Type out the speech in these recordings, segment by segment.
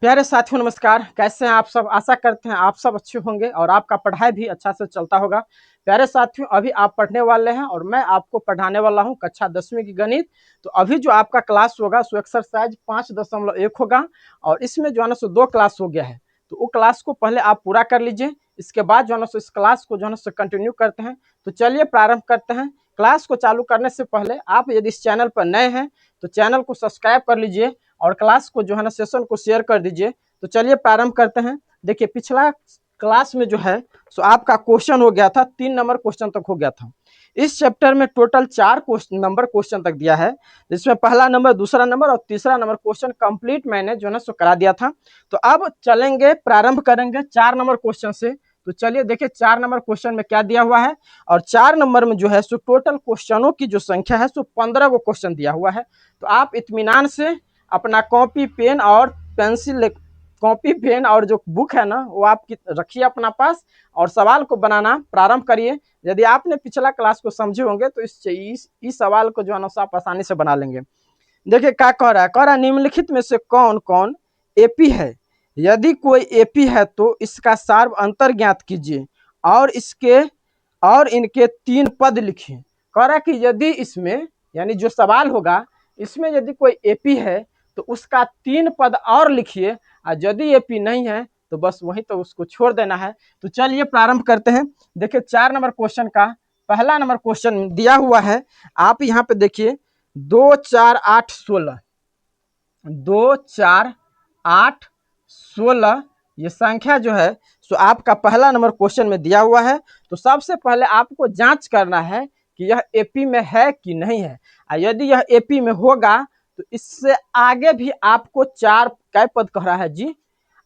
प्यारे साथियों नमस्कार। कैसे हैं आप सब? आशा करते हैं आप सब अच्छे होंगे और आपका पढ़ाई भी अच्छा से चलता होगा। प्यारे साथियों, अभी आप पढ़ने वाले हैं और मैं आपको पढ़ाने वाला हूं कक्षा 10वीं की गणित। तो अभी जो आपका क्लास होगा सो एक्सरसाइज 5.1 होगा और इसमें जो है ना सो 2 क्लास हो गया है। तो वो क्लास को पहले आप पूरा कर लीजिए, इसके बाद जो है ना सो इस क्लास को जो है ना सो कंटिन्यू करते हैं। तो चलिए प्रारंभ करते हैं। क्लास को चालू करने से पहले आप यदि इस चैनल पर नए हैं तो चैनल को सब्सक्राइब कर लीजिए और क्लास को जो है ना सेशन को शेयर कर दीजिए। तो चलिए प्रारंभ करते हैं। देखिए पिछला क्लास में जो है सो आपका क्वेश्चन हो गया था 3 नंबर क्वेश्चन तक हो गया था। इस चैप्टर में टोटल 4 नंबर क्वेश्चन तक दिया है, जिसमें पहला नंबर, दूसरा नंबर और तीसरा नंबर क्वेश्चन कंप्लीट मैंने जो है सो करा दिया था। तो अब चलेंगे, प्रारंभ करेंगे 4 नंबर क्वेश्चन से। तो चलिए देखिए 4 नंबर क्वेश्चन में क्या दिया हुआ है। और 4 नंबर में जो है सो टोटल क्वेश्चनों की जो संख्या है सो 15 गो क्वेश्चन दिया हुआ है। तो आप इत्मीनान से अपना कॉपी पेन और पेंसिल, कॉपी पेन और जो बुक है ना वो आप रखिए अपना पास और सवाल को बनाना प्रारंभ करिए। यदि आपने पिछला क्लास को समझे होंगे तो इस सवाल को जो है ना आप आसानी से बना लेंगे। देखिए क्या कह रहा है, निम्नलिखित में से कौन कौन एपी है? यदि कोई एपी है तो इसका सार्व अंतर ज्ञात कीजिए और इनके 3 पद लिखिए। कह रहा है कि यदि इसमें, यानी जो सवाल होगा इसमें यदि कोई एपी है तो उसका 3 पद और लिखिए, और यदि एपी नहीं है तो बस वहीं तो उसको छोड़ देना है। तो चलिए प्रारंभ करते हैं। देखिए 4 नंबर क्वेश्चन का पहला नंबर क्वेश्चन दिया हुआ है। आप यहाँ पे देखिए 2 4 8 16, 2 4 8 16 ये संख्या जो है सो आपका पहला नंबर क्वेश्चन में दिया हुआ है। तो सबसे पहले आपको जांच करना है कि यह एपी में है कि नहीं है। यदि यह एपी में होगा तो इससे आगे भी आपको 4 कै पद कह रहा है जी,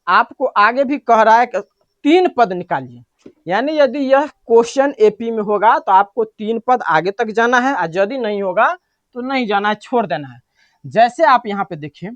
आपको आगे भी कह रहा है कि 3 पद निकालिए। यानी यदि यह क्वेश्चन एपी में होगा तो आपको 3 पद आगे तक जाना है और यदि नहीं होगा तो नहीं जाना है, छोड़ देना है। जैसे आप यहाँ पे देखिए,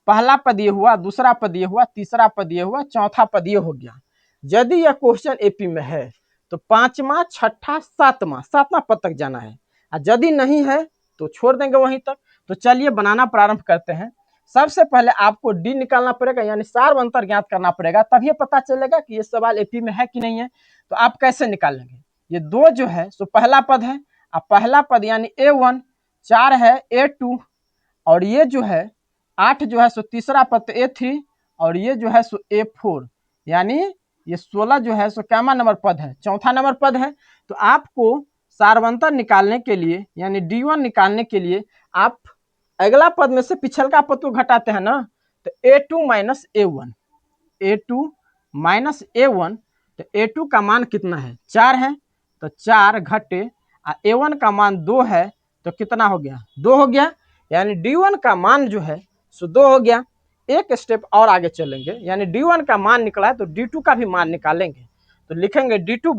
पहला पद ये हुआ, दूसरा पद ये हुआ, तीसरा पद ये हुआ, चौथा पद ये हो गया। यदि यह क्वेश्चन एपी में है तो 5वां, 6ठा, 7वां पद तक जाना है और यदि नहीं है तो छोड़ देंगे वहीं तक। तो चलिए बनाना प्रारंभ करते हैं। सबसे पहले आपको डी निकालना पड़ेगा, यानी सार्व अंतर ज्ञात करना पड़ेगा, तभी पता चलेगा कि ये सवाल एपी में है कि नहीं है। तो आप कैसे निकालेंगे? ये 2 जो है सो पहला पद है, अब पहला पद यानी A1, 4 है A2 और ये जो है 8 जो है सो तीसरा पद A3 और ये जो है सो A4, यानी ये 16 जो है सो कैमा नंबर पद है, चौथा नंबर पद है। तो आपको सार्वंतर निकालने के लिए यानी D1 निकालने के लिए आप अगला पद में से पिछल का पद को घटाते हैं ना, तो A2 minus A1, A2 minus A1, तो A2 का मान कितना है? 4 है, तो 4 घटे A1 का मान 2 है तो कितना हो गया? 2 हो गया, यानी D1 का मान जो है सो 2 हो गया। एक स्टेप और आगे चलेंगे, यानी D1 का मान निकला है तो D2 का भी मान निकालेंगे। तो लिखेंगे D2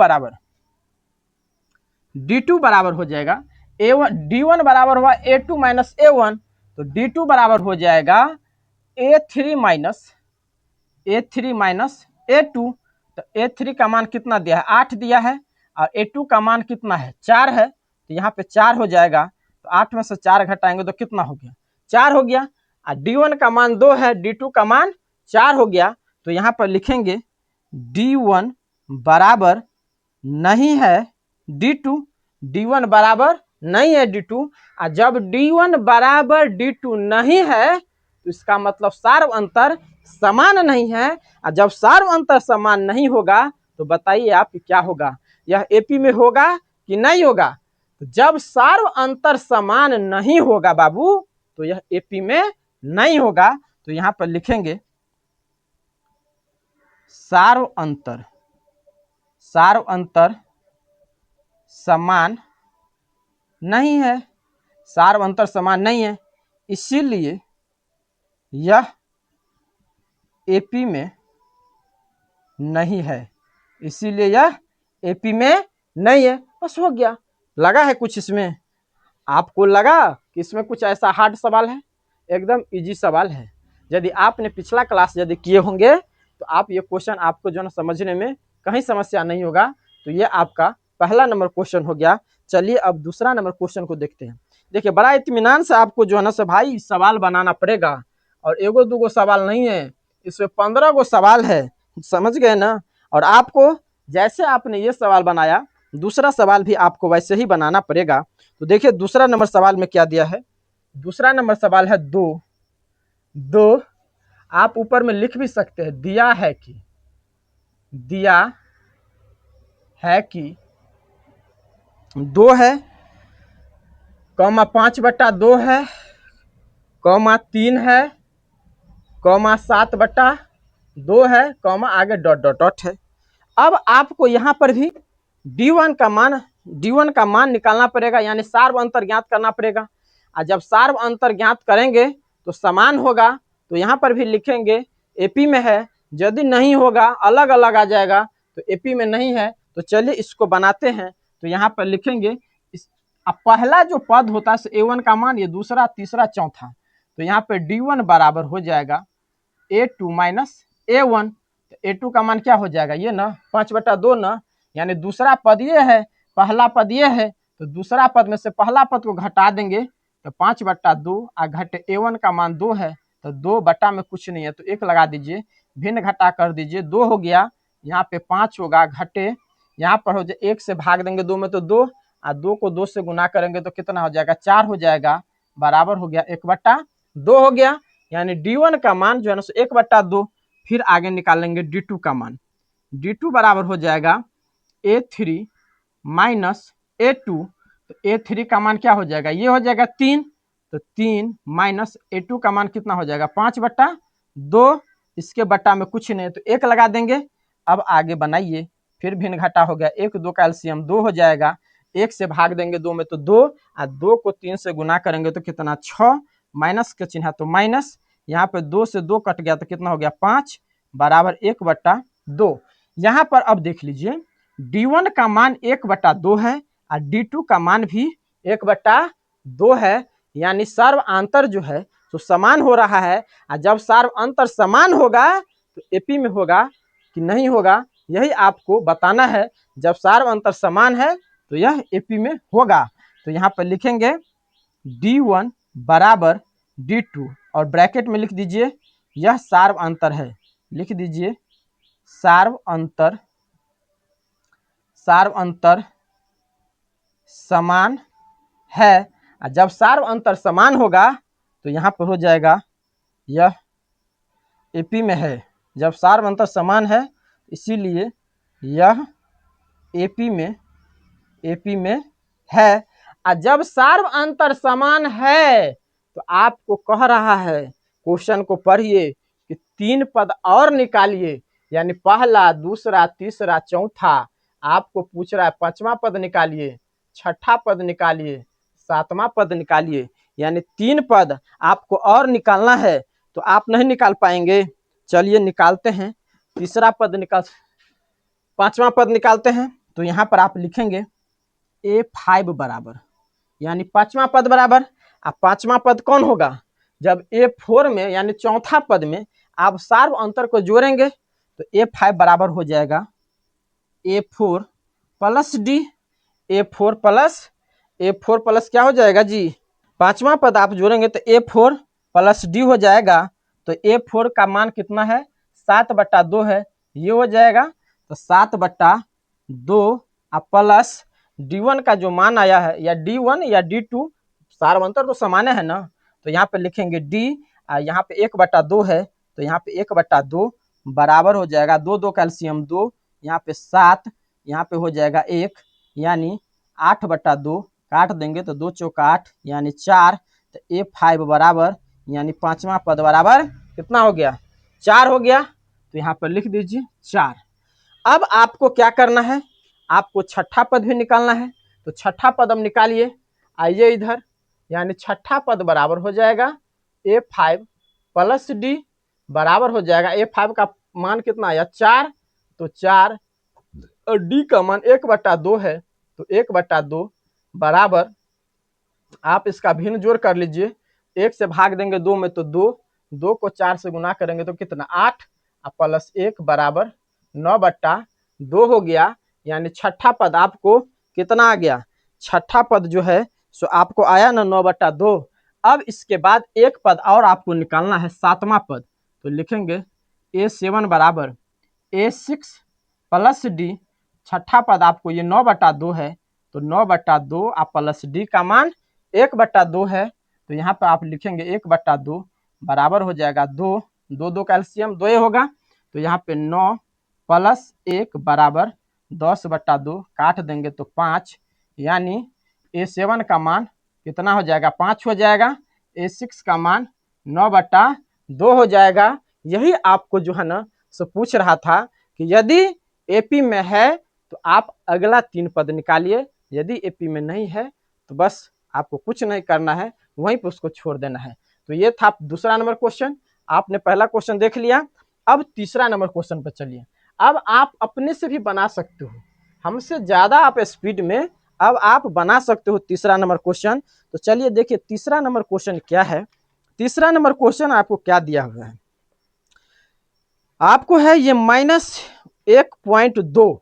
बराबर हो जाएगा A1, D1 बराबर हुआ A2 माइनस A1, तो D2 बराबर हो जाएगा A3 माइनस A2। तो A3 का मान कितना दिया है? 8 दिया है और A2 का मान कितना है? 4 है, तो यहाँ पे 4 हो जाएगा। तो 8 में से 4 घटाएंगे तो कितना हो गया? 4 हो गया। और D1 का मान 2 है, D2 का मान 4 हो गया। तो यहाँ पर लिखेंगे D1 बराबर नहीं है D2, D1 बराबर नहीं है D2। और जब D1 बराबर D2 नहीं है तो इसका मतलब सार्व अंतर समान नहीं है। और जब सार्व अंतर समान नहीं होगा तो बताइए आप क्या होगा? यह एपी में होगा कि नहीं होगा? तो जब सार्व अंतर समान नहीं होगा बाबू तो यह एपी में नहीं होगा। तो यहां पर लिखेंगे सार्व अंतर समान नहीं है, सार्व अंतर समान नहीं है, इसीलिए यह एपी में नहीं है, इसीलिए यह एपी में नहीं है। बस हो गया। लगा है कुछ इसमें? आपको लगा कि इसमें कुछ ऐसा हार्ड सवाल है? एकदम इजी सवाल है। यदि आपने पिछला क्लास यदि किए होंगे तो आप ये क्वेश्चन आपको जो है समझने में कहीं समस्या नहीं होगा। तो ये आपका पहला नंबर क्वेश्चन हो गया। चलिए अब दूसरा नंबर क्वेश्चन को देखते हैं। देखिए बड़ा इत्मीनान से आपको जो है ना भाई सवाल बनाना पड़ेगा और एगो दूगो सवाल नहीं है, इसमें 15 गो सवाल है, समझ गए ना। और आपको जैसे आपने ये सवाल बनाया, दूसरा सवाल भी आपको वैसे ही बनाना पड़ेगा। तो देखिए दूसरा नंबर सवाल में क्या दिया है। दूसरा नंबर सवाल है 2। आप ऊपर में लिख भी सकते हैं, दिया है कि 2 है, कॉमा 5/2 है, कॉमा 3 है, कॉमा 7/2 है, कॉमा आगे डॉट डॉट डॉट है। अब आपको यहाँ पर भी D1 का मान निकालना पड़ेगा, यानी सार्व अंतर ज्ञात करना पड़ेगा। और जब सार्व अंतर ज्ञात करेंगे तो समान होगा, तो यहाँ पर भी लिखेंगे एपी में है। यदि नहीं होगा, अलग अलग आ जाएगा, तो एपी में नहीं है। तो चलिए इसको बनाते हैं। तो यहाँ पर लिखेंगे अब पहला जो पद होता है A1 का मान, ये दूसरा, तीसरा, चौथा। तो यहाँ पे D1 बराबर हो जाएगा A2 माइनस A1। तो A2 का मान क्या हो जाएगा, ये ना 5/2 ना, यानी दूसरा पद ये है, पहला पद ये है। तो दूसरा पद में से पहला पद को घटा देंगे तो 5/2 और घटे A1 का मान 2 है, तो 2 बटा में कुछ नहीं है तो 1 लगा दीजिए, भिन्न घटा कर दीजिए, 2 हो गया, यहाँ पे 5 होगा, घटे यहाँ पर हो जाए 1 से भाग देंगे 2 में तो 2, और 2 को 2 से गुना करेंगे तो कितना हो जाएगा, 4 हो जाएगा, बराबर हो गया 1/2 हो गया। यानी D1 का मान जो है ना 1/2। फिर आगे निकालेंगे D2 का मान। D2 बराबर हो जाएगा A3 माइनस A2। तो A3 का मान क्या हो जाएगा, ये हो जाएगा 3। तो 3 माइनस A2 का मान कितना हो जाएगा, 5/2। इसके बट्टा में कुछ नहीं तो 1 लगा देंगे। अब आगे बनाइए, फिर भिन्न घटा हो गया, 1 2 का एलसीएम 2 हो जाएगा, 1 से भाग देंगे 2 में तो 2, और 2 को 3 से गुना करेंगे तो कितना 6, माइनस का चिन्ह तो माइनस, यहाँ पे 2 से 2 कट गया तो कितना हो गया 5, बराबर 1/2। यहाँ पर अब देख लीजिए D1 का मान 1/2 है और D2 का मान भी 1/2 है, यानी सर्व अंतर जो है तो समान हो रहा है। और जब सर्व अंतर समान होगा तो एपी में होगा कि नहीं होगा, यही आपको बताना है। जब सर्व अंतर समान है तो यह एपी में होगा। तो यहाँ पर लिखेंगे D1 बराबर D2 और ब्रैकेट में लिख दीजिए यह सार्व अंतर है, लिख दीजिए सार्व अंतर समान है। और जब सार्व अंतर समान होगा तो यहाँ पर हो जाएगा यह एपी में है। जब सार्व अंतर समान है इसीलिए यह एपी में है। और जब सार्व अंतर समान है तो आपको कह रहा है, क्वेश्चन को पढ़िए कि 3 पद और निकालिए, यानी पहला, दूसरा, तीसरा, चौथा। आपको पूछ रहा है 5वां पद निकालिए, 6ठा पद निकालिए, 7वां पद निकालिए, यानी 3 पद आपको और निकालना है। तो आप नहीं निकाल पाएंगे, चलिए निकालते हैं। तीसरा पद निकाल, 5वां पद निकालते हैं। तो यहाँ पर आप लिखेंगे A5 बराबर, यानी 5वां पद बराबर। अब 5वां पद कौन होगा, जब A4 में यानी चौथा पद में आप सार्व अंतर को जोड़ेंगे तो A5 बराबर हो जाएगा A4 plus D। A4 plus क्या हो जाएगा जी, 5वां पद आप जोड़ेंगे तो A4 प्लस D हो जाएगा। तो A4 का मान कितना है, 7/2 है, ये हो जाएगा। तो 7/2 प्लस D1 का जो मान आया है, या D1 या D2, सार्व अंतर तो समान है ना, तो यहाँ पे लिखेंगे D, यहाँ पे 1/2 है तो यहाँ पे 1/2 बराबर हो जाएगा 2 2 कैल्शियम 2, यहाँ पे 7, यहाँ पे हो जाएगा 1, यानी 8/2 काट देंगे तो 2 चौका 8 यानी 4। तो A5 बराबर, यानी 5वां पद बराबर कितना हो गया, 4 हो गया। तो यहाँ पर लिख दीजिए 4। अब आपको क्या करना है, आपको 6ठा पद भी निकालना है। तो 6ठा पद हम निकालिए, आइए इधर, यानी 6ठा पद बराबर हो जाएगा A5 प्लस D, बराबर हो जाएगा A5 का मान कितना आया 4, तो 4 और D का मान 1/2 है, तो 1/2 बराबर, आप इसका भिन्न जोड़ कर लीजिए, 1 से भाग देंगे 2 में तो 2, 2 को 4 से गुना करेंगे तो कितना 8, प्लस 1 बराबर 9/2 हो गया। यानी 6ठा पद आपको कितना आ गया, 6ठा पद जो है सो आपको आया ना 9/2। अब इसके बाद एक पद और आपको निकालना है, 7वां पद। तो लिखेंगे A7 बराबर A6 प्लस डी, छठा पद आपको ये 9/2 है, तो 9/2 आप प्लस डी का मान 1/2 है, तो यहाँ पे आप लिखेंगे 1/2 बराबर हो जाएगा 2, 2 कैल्शियम 2 होगा, तो यहाँ पे 9 प्लस 1 बराबर 10/2, काट देंगे तो 5, यानी A7 का मान कितना हो जाएगा, 5 हो जाएगा, A6 का मान 9/2 हो जाएगा। यही आपको जो है ना सो पूछ रहा था कि यदि एपी में है तो आप अगला 3 पद निकालिए, यदि एपी में नहीं है तो बस आपको कुछ नहीं करना है, वहीं पर उसको छोड़ देना है। तो ये था दूसरा नंबर क्वेश्चन, आपने पहला क्वेश्चन देख लिया। अब तीसरा नंबर क्वेश्चन पर चलिए। अब आप अपने से भी बना सकते हो, हमसे ज्यादा आप स्पीड में अब आप बना सकते हो तीसरा नंबर क्वेश्चन। तो चलिए देखिए तीसरा नंबर क्वेश्चन क्या है। तीसरा नंबर क्वेश्चन आपको क्या दिया हुआ है, आपको है ये -1.2,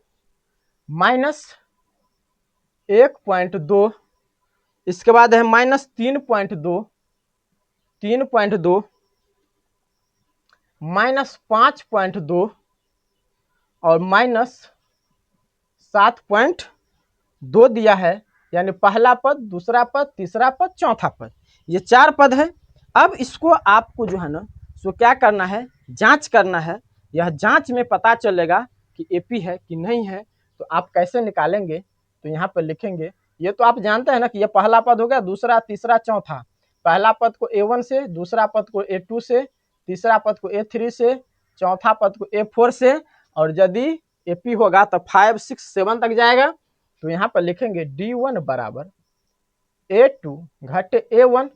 -1.2, इसके बाद है -3.2, 3.2, -5.2 और -7.2 दिया है, यानी पहला पद, दूसरा पद, तीसरा पद, चौथा पद, ये 4 पद है। अब इसको आपको जो है ना सो क्या करना है, जांच करना है। यह जांच में पता चलेगा कि एपी है कि नहीं है। तो आप कैसे निकालेंगे, तो यहाँ पर लिखेंगे, ये तो आप जानते हैं ना कि ये पहला पद हो गया, दूसरा, तीसरा, चौथा। पहला पद को A1 से, दूसरा पद को A2 से, तीसरा पद को A3 से, चौथा पद को A4 से, और यदि एपी होगा तो 5, 6, 7 तक जाएगा। तो यहाँ पर लिखेंगे D1 बराबर A2 घटे A1,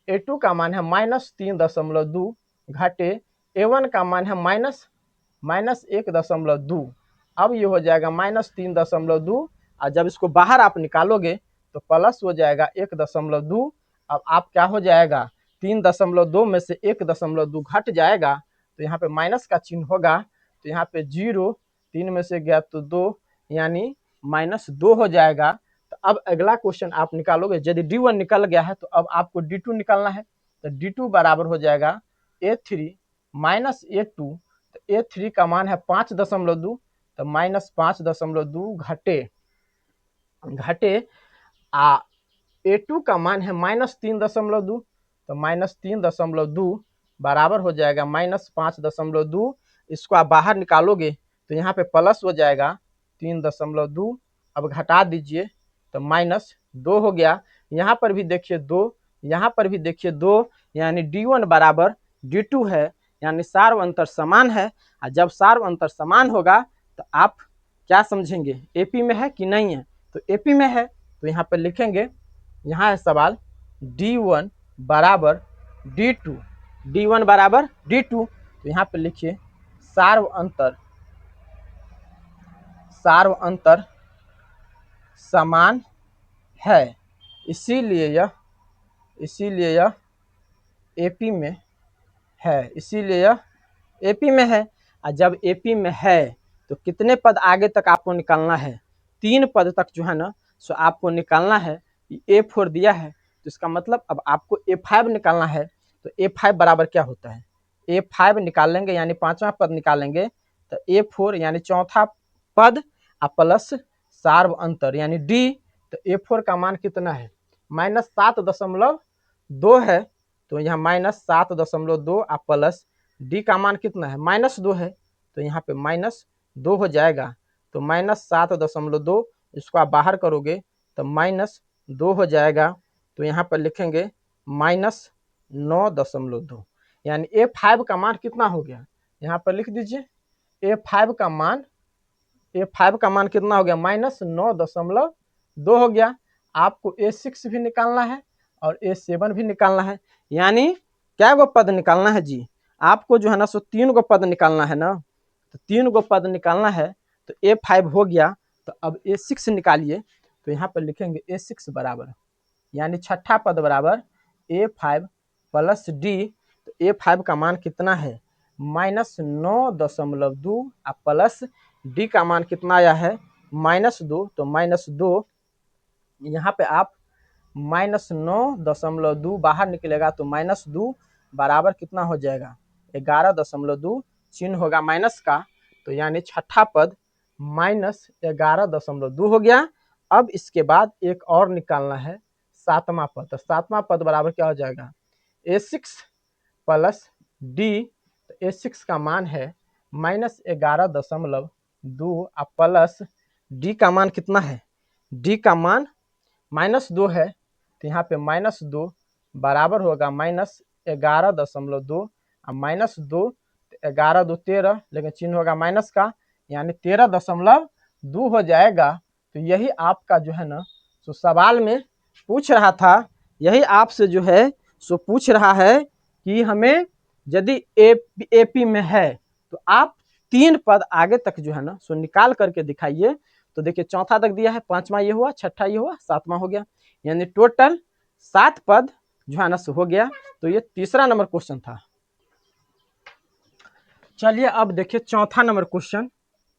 A2 का मान है -3.2 घटे A1 का मान है -1.2। अब ये हो जाएगा -3.2, और जब इसको बाहर आप निकालोगे तो प्लस हो जाएगा 1.2। अब आप क्या हो जाएगा, 3.2 में से 1.2 घट जाएगा, तो यहाँ पे माइनस का चिन्ह होगा, तो यहाँ पे 0, 3 में से गया तो 2, यानी -2 हो जाएगा। तो अब अगला क्वेश्चन आप निकालोगे, यदि D1 निकल गया है तो अब आपको D2 निकालना है। तो D2 बराबर हो जाएगा A3 माइनस A2, तो A3 का मान है 5.2, तो -5.2 घटे A2 का मान है -3.2, तो -3.2 बराबर हो जाएगा -5.2। इसको आप बाहर निकालोगे तो यहाँ पे प्लस हो जाएगा 3.2, अब घटा दीजिए तो -2 हो गया। यहाँ पर भी देखिए 2, यहाँ पर भी देखिए 2, यानी D1 बराबर D2 है, यानी सार्व अंतर समान है। और जब सार्व अंतर समान होगा तो आप क्या समझेंगे, एपी में है कि नहीं है। तो एपी में है, तो यहाँ पर लिखेंगे, यहाँ है सवाल D1 बराबर D2, D1 बराबर D2, तो यहाँ पे लिखिए सार्व अंतर समान है, इसीलिए यह एपी में है, इसीलिए यह एपी में है। और जब एपी में है तो कितने पद आगे तक आपको निकालना है, 3 पद तक जो है ना सो आपको निकालना है। A4 दिया है तो इसका मतलब अब आपको A5 निकालना है। तो A5 बराबर क्या होता है, A5 निकालेंगे यानी 5वां पद निकालेंगे, तो A4 यानी चौथा पद प्लस सार्व अंतर यानी D। तो A4 का मान कितना है, -7.2 है, तो यहाँ -7.2 प्लस D का मान कितना है, -2 है, तो यहाँ पे -2 हो जाएगा। तो -7.2, इसको आप बाहर करोगे तो -2 हो जाएगा। तो यहाँ पर लिखेंगे -9.2, यानी A5 का मान कितना हो गया, यहाँ पर लिख दीजिए A5 का मान कितना हो गया, -9.2 हो गया। आपको A6 भी निकालना है और A7 भी निकालना है, यानी क्या गो पद निकालना है जी, आपको जो है ना सो 3 गो पद निकालना है ना। तो 3 गो पद निकालना है, तो A5 हो गया, तो अब A6 निकालिए। तो यहाँ पर लिखेंगे A6 बराबर, यानी छठा पद बराबर A5 प्लस D। तो A5 का मान कितना है, -9.2 प्लस D का मान कितना आया है, -2। तो -2, यहाँ पे आप -9.2 बाहर निकलेगा तो -2 बराबर कितना हो जाएगा, 11.2 चिन्ह होगा माइनस का, तो यानी छठा पद -11.2 हो गया। अब इसके बाद एक और निकालना है सातवां पद, तो सातवां पद बराबर क्या हो जाएगा, A6 प्लस डी। तो A6 का मान है -11.2 प्लस डी का मान कितना है, डी का मान -2 है, तो यहाँ पे -2 बराबर होगा -11.2 और -2 11 2 13, लेकिन चिन्ह होगा माइनस का, यानी 13.2 हो जाएगा। तो यही आपका जो है ना सो सवाल में पूछ रहा था, यही आपसे जो है सो पूछ रहा है कि हमें यदि एपी में है तो आप 3 पद आगे तक जो है ना सो निकाल करके दिखाइए। तो देखिए चौथा तक दिया है, पांचवा ये हुआ, छठा ये हुआ, सातवां हो गया, यानी टोटल 7 पद जो है ना सो हो गया। तो ये तीसरा नंबर क्वेश्चन था। चलिए अब देखिए चौथा नंबर क्वेश्चन,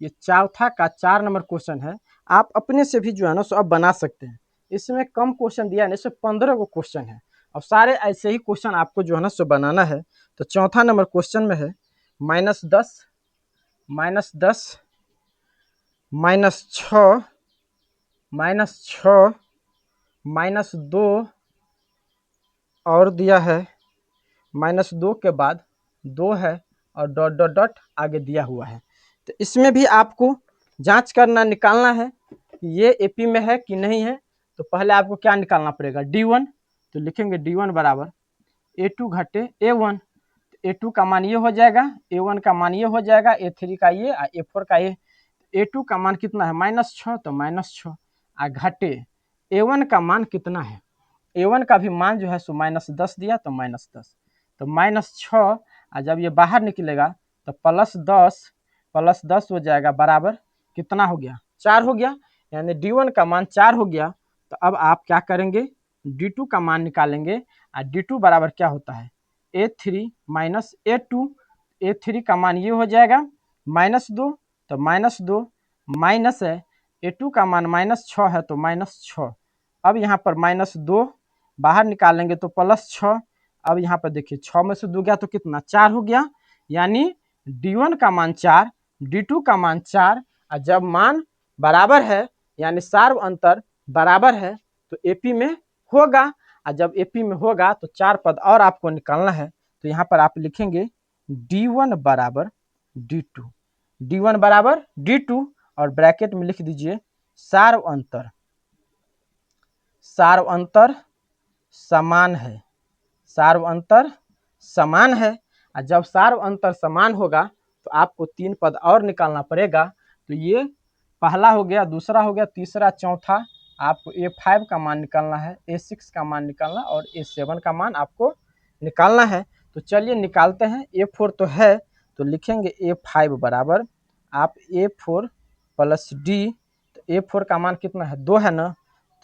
ये चौथा का 4 नंबर क्वेश्चन है। आप अपने से भी जो है ना सो अब बना सकते हैं, इसमें कम क्वेश्चन दिया है, इसमें 15 को क्वेश्चन है और सारे ऐसे ही क्वेश्चन आपको जो है ना सो बनाना है। तो चौथा नंबर क्वेश्चन में है -10 -10 -6 -6 -2 और दिया है -2 के बाद 2 है और डॉट डॉट डॉट आगे दिया हुआ है। तो इसमें भी आपको जांच करना, निकालना है कि ये एपी में है कि नहीं है। तो पहले आपको क्या निकालना पड़ेगा, D1। तो लिखेंगे D1 बराबर A2 घटे A1। A2 का मान ये हो जाएगा, A1 का मान ये हो जाएगा, A3 का ये और A4 का ये। A2 का मान कितना है -6, तो -6 और घटे A1 का मान कितना है, A1 का भी मान जो है सो -10 दिया, तो -10, तो -6 और जब ये बाहर निकलेगा तो +10 हो जाएगा बराबर कितना हो गया, 4 हो गया, यानी D1 का मान 4 हो गया। तो अब आप क्या करेंगे, D2 का मान निकालेंगे और D2 बराबर क्या होता है, A3 माइनस A2। A3 का मान ये हो जाएगा -2, तो -2 माइनस है A2 का मान -6 है, तो -6। अब यहाँ पर -2 बाहर निकालेंगे तो +6। अब यहाँ पर देखिए 6 में से 2 गया तो कितना, 4 हो गया, यानी D1 का मान 4, D2 का मान 4 और जब मान बराबर है यानी सार्व अंतर बराबर है तो एपी में होगा। और जब एपी में होगा तो 4 पद और आपको निकालना है। तो यहाँ पर आप लिखेंगे D1 बराबर D2, D1 बराबर D2 और ब्रैकेट में लिख दीजिए सार्व अंतर, सार्व अंतर समान है, सार्व अंतर समान है। और जब सार्व अंतर समान होगा तो आपको 3 पद और निकालना पड़ेगा। तो ये पहला हो गया, दूसरा हो गया, तीसरा, चौथा आपको A5 का मान निकालना है, A6 का मान निकालना और A7 का मान आपको निकालना है। तो चलिए निकालते हैं। A4 तो है, तो लिखेंगे A5 बराबर आप A4 प्लस D। तो A4 का मान कितना है, 2 है ना,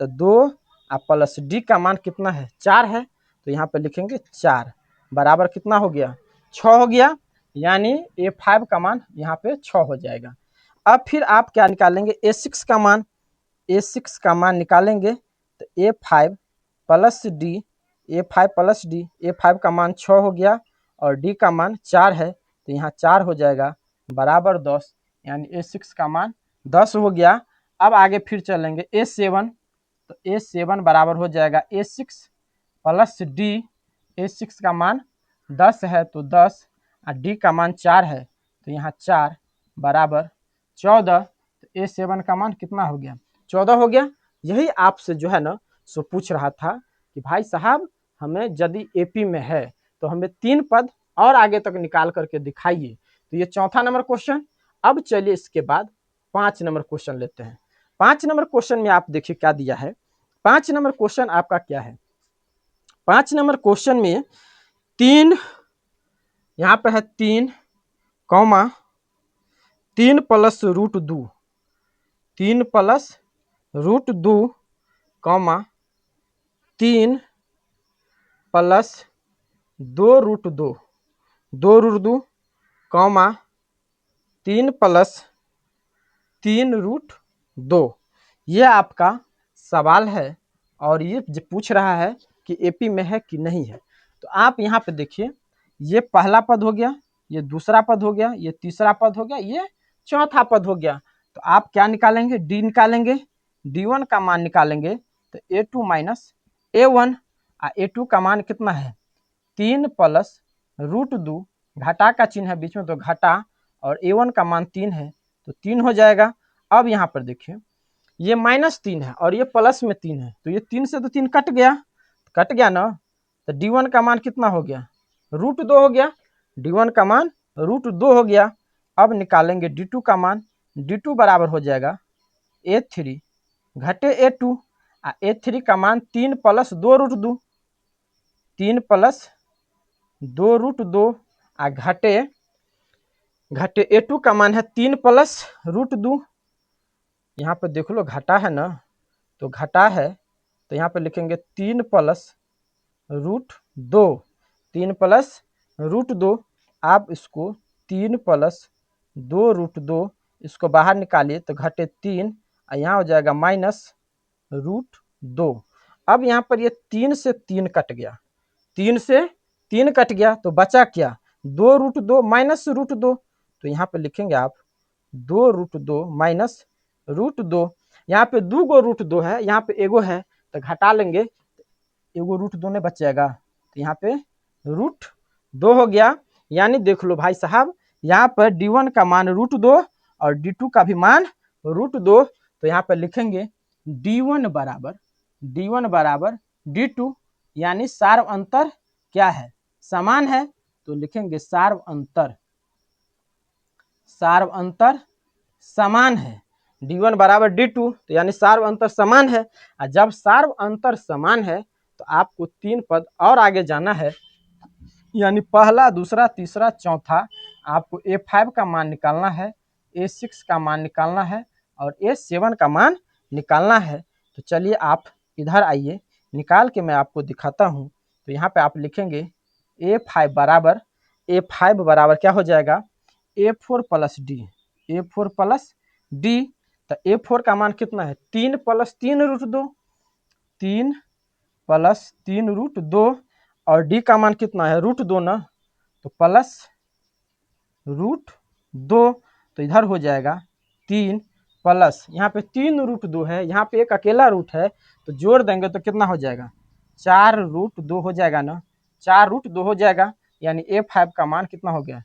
तो 2 प्लस D का मान कितना है, 4 है, तो यहाँ पे लिखेंगे 4 बराबर कितना हो गया, 6 हो गया, यानी A5 का मान यहाँ पे 6 हो जाएगा। अब फिर आप क्या निकालेंगे, A6 का मान, A6 का मान निकालेंगे तो A5 plus D, A5 plus D, A5 का मान 6 हो गया और D का मान 4 है, तो यहाँ 4 हो जाएगा बराबर 10, यानी A6 का मान 10 हो गया। अब आगे फिर चलेंगे A7, तो A7 बराबर हो जाएगा A6 प्लस D, A6 का मान 10 है तो 10 और D का मान 4 है, तो यहाँ 4 बराबर 14। तो A7 का मान कितना हो गया, 14 हो गया। यही आपसे जो है ना सो पूछ रहा था कि भाई साहब हमें यदि एपी में है तो हमें 3 पद और आगे तक निकाल करके दिखाइए। तो ये चौथा नंबर क्वेश्चन। अब चलिए इसके बाद 5 नंबर क्वेश्चन लेते हैं। 5 नंबर क्वेश्चन में आप देखिए क्या दिया है। 5 नंबर क्वेश्चन आपका क्या है, 5 नंबर क्वेश्चन में 3, यहाँ पे है 3 comma 3 plus √2, 3 plus √2 comma 3 plus 2√2, 2√2 comma 3 plus 3√2। ये आपका सवाल है और ये पूछ रहा है कि एपी में है कि नहीं है। तो आप यहाँ पे देखिए, ये पहला पद हो गया, ये दूसरा पद हो गया, ये तीसरा पद हो गया, ये चौथा पद हो गया। तो आप क्या निकालेंगे, डी निकालेंगे, D1 का मान निकालेंगे तो A2 माइनस A1, A2 का मान कितना है 3 प्लस √2, घटा का चिन्ह है बीच में तो घटा, और A1 का मान 3 है तो 3 हो जाएगा। अब यहाँ पर देखिए ये -3 है और ये प्लस में 3 है, तो ये 3 से तो 3 कट गया ना, तो D1 का मान कितना हो गया √2 हो गया, D1 का मान √2 हो गया। अब निकालेंगे D2 का मान, D2 बराबर हो जाएगा A3 घटे A2, A3 का मान 3 प्लस 2√2, 3 प्लस 2√2 घटे A2 का मान है 3 प्लस √2। यहाँ पे देख लो घटा है ना, तो घटा है तो यहाँ पे लिखेंगे 3 प्लस √2, 3 प्लस √2। आप इसको 3 प्लस 2√2 इसको बाहर निकालिए तो घटे 3, और यहाँ हो जाएगा -√2। अब यहाँ पर ये 3 से 3 कट गया, 3 से 3 कट गया तो बचा क्या 2√2 माइनस √2, तो यहाँ पे लिखेंगे आप 2√2 माइनस √2। यहाँ पे 2 गो √2 है, यहाँ पे एगो है तो घटा लेंगे, एगो √2 ने बच जाएगा, तो यहाँ पे √2 हो गया। यानी देख लो भाई साहब, यहाँ पर D1 का मान √2 और D2 का भी मान √2, तो यहाँ पर लिखेंगे D1 बराबर D2, यानी सार्व अंतर क्या है समान है, तो लिखेंगे सार्व अंतर समान है। D1 बराबर D2, तो यानी सार्व अंतर समान है, और जब सार्व अंतर समान है तो आपको 3 पद और आगे जाना है, यानी पहला, दूसरा, तीसरा, चौथा। आपको A5 का मान निकालना है, A6 का मान निकालना है और A7 का मान निकालना है। तो चलिए आप इधर आइए, निकाल के मैं आपको दिखाता हूँ। तो यहाँ पे आप लिखेंगे A5 बराबर क्या हो जाएगा A4 plus D, A4 plus D. तो A4 का मान कितना है 3 प्लस 3√2, 3 प्लस 3√2, और डी का मान कितना है √2 ना, तो प्लस √2, तो इधर हो जाएगा 3 प्लस, यहाँ पे 3√2 है, यहाँ पे एक अकेला रूट है, तो जोड़ देंगे तो कितना हो जाएगा 4√2 हो जाएगा ना, 4√2 हो जाएगा। यानी A5 का मान कितना हो गया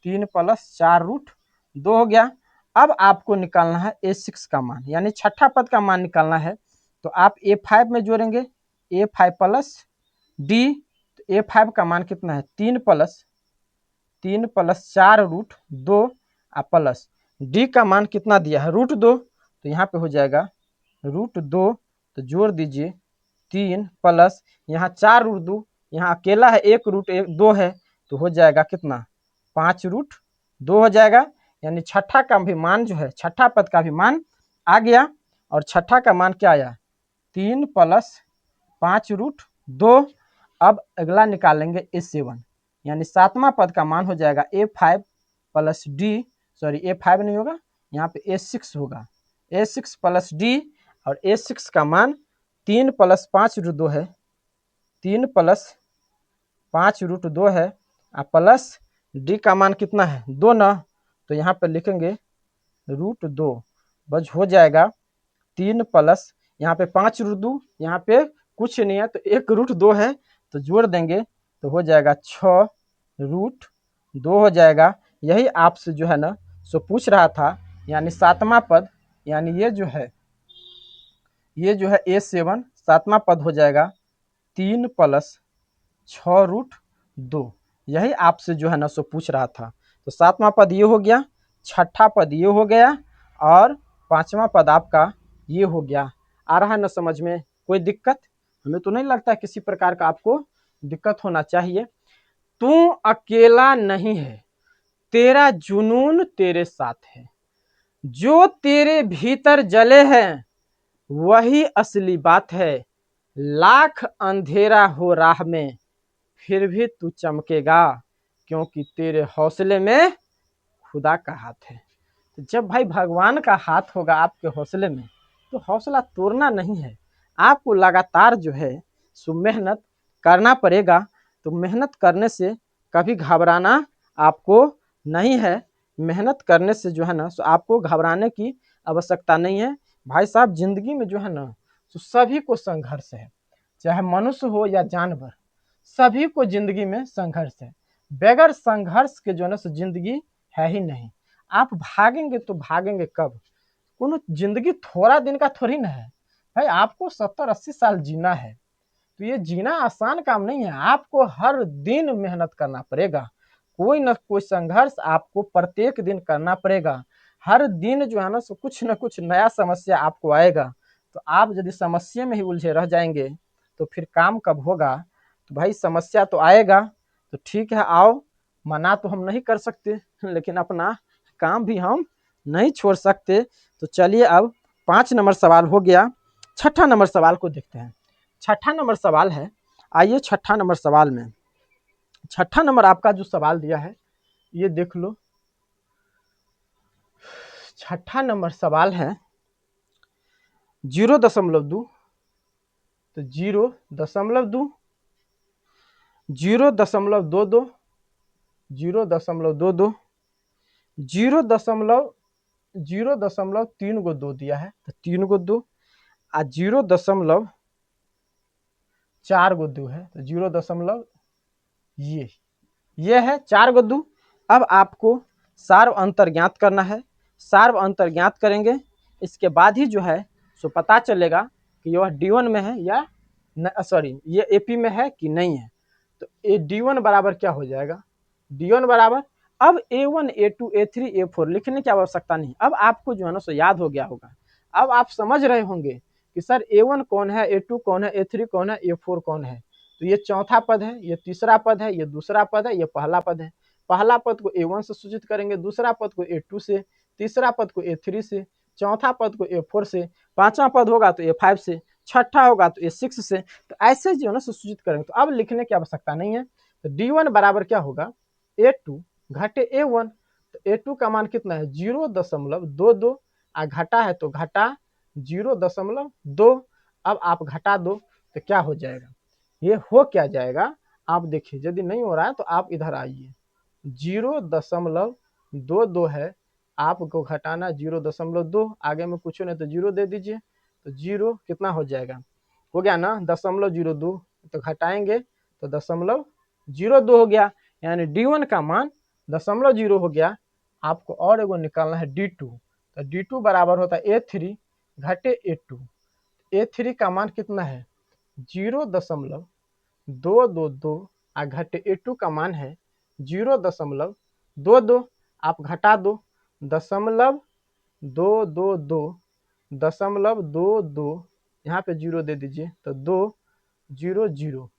3 प्लस 4√2 हो गया। अब आपको निकालना है A6 का मान, यानी छठा पद का मान निकालना है। तो आप A5 में जोड़ेंगे A5 प्लस डी, तो A5 का मान कितना है 3 प्लस 4√2 प्लस डी का मान कितना दिया है √2, तो यहाँ पे हो जाएगा √2, तो जोड़ दीजिए 3 प्लस यहाँ 4√2, यहाँ अकेला है एक रूट 2 है, तो हो जाएगा कितना 5√2 हो जाएगा। यानी छठा का भी मान जो है, छठा पद का भी मान आ गया, और छठा का मान क्या आया 3 प्लस 5√2। अब अगला निकालेंगे A7, यानी सातवां पद का मान हो जाएगा A5 plus D, sorry A5 नहीं होगा, यहाँ पे A6 होगा, A6 प्लस डी, और A6 का मान 3 प्लस 5√2 है, 3 प्लस 5√2 है, प्लस डी का मान कितना है 2 ना, तो यहाँ पर लिखेंगे √2, बस हो जाएगा 3 प्लस यहाँ पे 5√2, यहाँ पे कुछ नहीं है तो एक √2 है, तो जोड़ देंगे तो हो जाएगा 6√2 हो जाएगा। यही आपसे जो है ना सो पूछ रहा था, यानी सातवां पद, यानी ये जो है A7 सातवां पद हो जाएगा 3 प्लस 6√2, यही आपसे जो है ना सो पूछ रहा था। तो सातवां पद ये हो गया, छठा पद ये हो गया, और पांचवा पद आपका ये हो गया। आ रहा है ना समझ में, कोई दिक्कत? हमें तो नहीं लगता किसी प्रकार का आपको दिक्कत होना चाहिए। तू अकेला नहीं है, तेरा जुनून तेरे साथ है, जो तेरे भीतर जले हैं वही असली बात है, लाख अंधेरा हो राह में फिर भी तू चमकेगा, क्योंकि तेरे हौसले में खुदा का हाथ है। तो जब भाई भगवान का हाथ होगा आपके हौसले में, तो हौसला तोड़ना नहीं है, आपको लगातार जो है सो मेहनत करना पड़ेगा। तो मेहनत करने से कभी घबराना आपको नहीं है। मेहनत करने से जो है ना सो आपको घबराने की आवश्यकता नहीं है। भाई साहब जिंदगी में जो है ना तो सभी को संघर्ष है, चाहे मनुष्य हो या जानवर, सभी को जिंदगी में संघर्ष है। बगैर संघर्ष के जो है ना सो जिंदगी है ही नहीं। आप भागेंगे तो भागेंगे कब? कोनो जिंदगी थोड़ा दिन का थोड़ी ना है भाई, आपको 70-80 साल जीना है, तो ये जीना आसान काम नहीं है। आपको हर दिन मेहनत करना पड़ेगा, कोई ना कोई संघर्ष आपको प्रत्येक दिन करना पड़ेगा। हर दिन जो है ना कुछ नया समस्या आपको आएगा। तो आप यदि समस्या में ही उलझे रह जाएंगे तो फिर काम कब होगा? तो भाई समस्या तो आएगा, तो ठीक है आओ, मना तो हम नहीं कर सकते, लेकिन अपना काम भी हम नहीं छोड़ सकते। तो चलिए अब 5 नंबर सवाल हो गया, 6ठा नंबर सवाल को देखते हैं। 6ठा नंबर सवाल है, आइए 6ठा नंबर सवाल में, 6ठा नंबर आपका जो सवाल दिया है ये देख लो। 6ठा नंबर सवाल है 0.2, तो 0.2, 0.22, 0.22, 0.3 गो 2 दिया है, तो 3 गो 2, आ 0.4 गो 2 है, तो 0. ये है 4 गो 2। अब आपको सार्व अंतर ज्ञात करना है। सार्व अंतर ज्ञात करेंगे, इसके बाद ही जो है सो पता चलेगा कि यह D1 में है या सॉरी ये AP में है कि नहीं है। तो D1 बराबर क्या हो जाएगा? D1 बराबर, अब A1 A2 A3 A4 लिखने की आवश्यकता नहीं, अब आपको जो है ना सो याद हो गया होगा। अब आप समझ रहे होंगे कि सर A1 कौन है, A2 कौन है, A3 कौन है, A4 कौन है। तो ये चौथा पद है, ये तीसरा पद है, ये दूसरा पद है, ये पहला पद है। पहला पद को A1 से सूचित करेंगे, दूसरा पद को A2 से, तीसरा पद को A3 से, चौथा पद को A4 से, पांचवा पद होगा तो A5 से, छठा होगा तो A6 से। तो ऐसे जो है ना सूचित करेंगे। तो अब लिखने की आवश्यकता नहीं है। तो D1 बराबर क्या होगा? A2 घटे A1। तो A2 का मान कितना है? 0.22, आ घटा है तो घटा 0.2। अब आप घटा दो तो क्या हो जाएगा? ये हो क्या जाएगा आप देखिए, यदि नहीं हो रहा है तो आप इधर आइए। 0.22 है, आपको घटाना 0.2, आगे में कुछ नहीं तो 0 दे दीजिए। तो 0 कितना हो जाएगा? हो गया ना 0.02, तो घटाएंगे तो 0.02 हो गया, यानी D1 का मान 0.0 हो गया। आपको और एगो निकालना है D2। तो D2 बराबर होता है A3 घटे A2। A3 का मान कितना है? 0.222, आ घटे A2 का मान है 0.22। आप घटा दो, 0.222, यहाँ पे 0 दे दीजिए तो 200।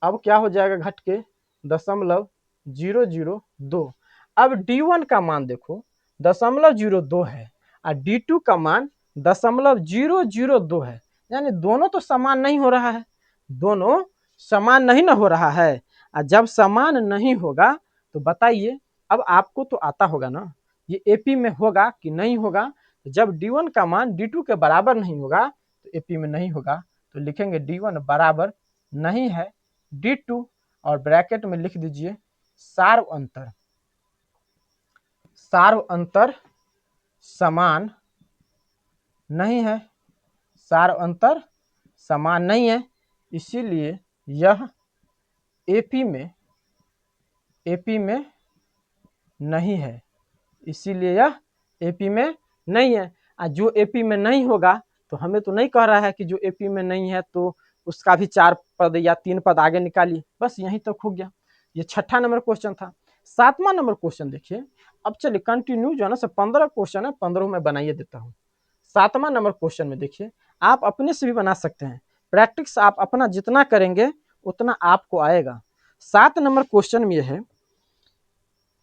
अब क्या हो जाएगा घट के? 0.002। अब D1 का मान देखो 0.02 है, और D2 का मान 0.002 है, यानी दोनों तो समान नहीं हो रहा है। दोनों समान नहीं ना हो रहा है। और जब समान नहीं होगा तो बताइए, अब आपको तो आता होगा ना ये AP में होगा कि नहीं होगा। जब D1 का मान D2 के बराबर नहीं होगा तो AP में नहीं होगा। तो लिखेंगे D1 बराबर नहीं है D2, और ब्रैकेट में लिख दीजिए सार्व अंतर। सार्व अंतर समान नहीं है, सार्व अंतर समान नहीं है, इसीलिए यह AP में नहीं है, इसीलिए यह AP में नहीं है। जो AP में नहीं होगा तो हमें तो नहीं कह रहा है कि जो AP में नहीं है तो उसका भी 4 पद या 3 पद आगे निकालिए, बस यहीं तक हो गया। ये 6ठा नंबर क्वेश्चन था। 7वां नंबर क्वेश्चन देखिए। अब चलिए कंटिन्यू जो है ना 15 क्वेश्चन है, 15 में बनाइए देता हूँ। 7वां नंबर क्वेश्चन में देखिए, आप अपने से भी बना सकते हैं, प्रैक्टिस आप अपना जितना करेंगे उतना आपको आएगा। 7 नंबर क्वेश्चन में यह है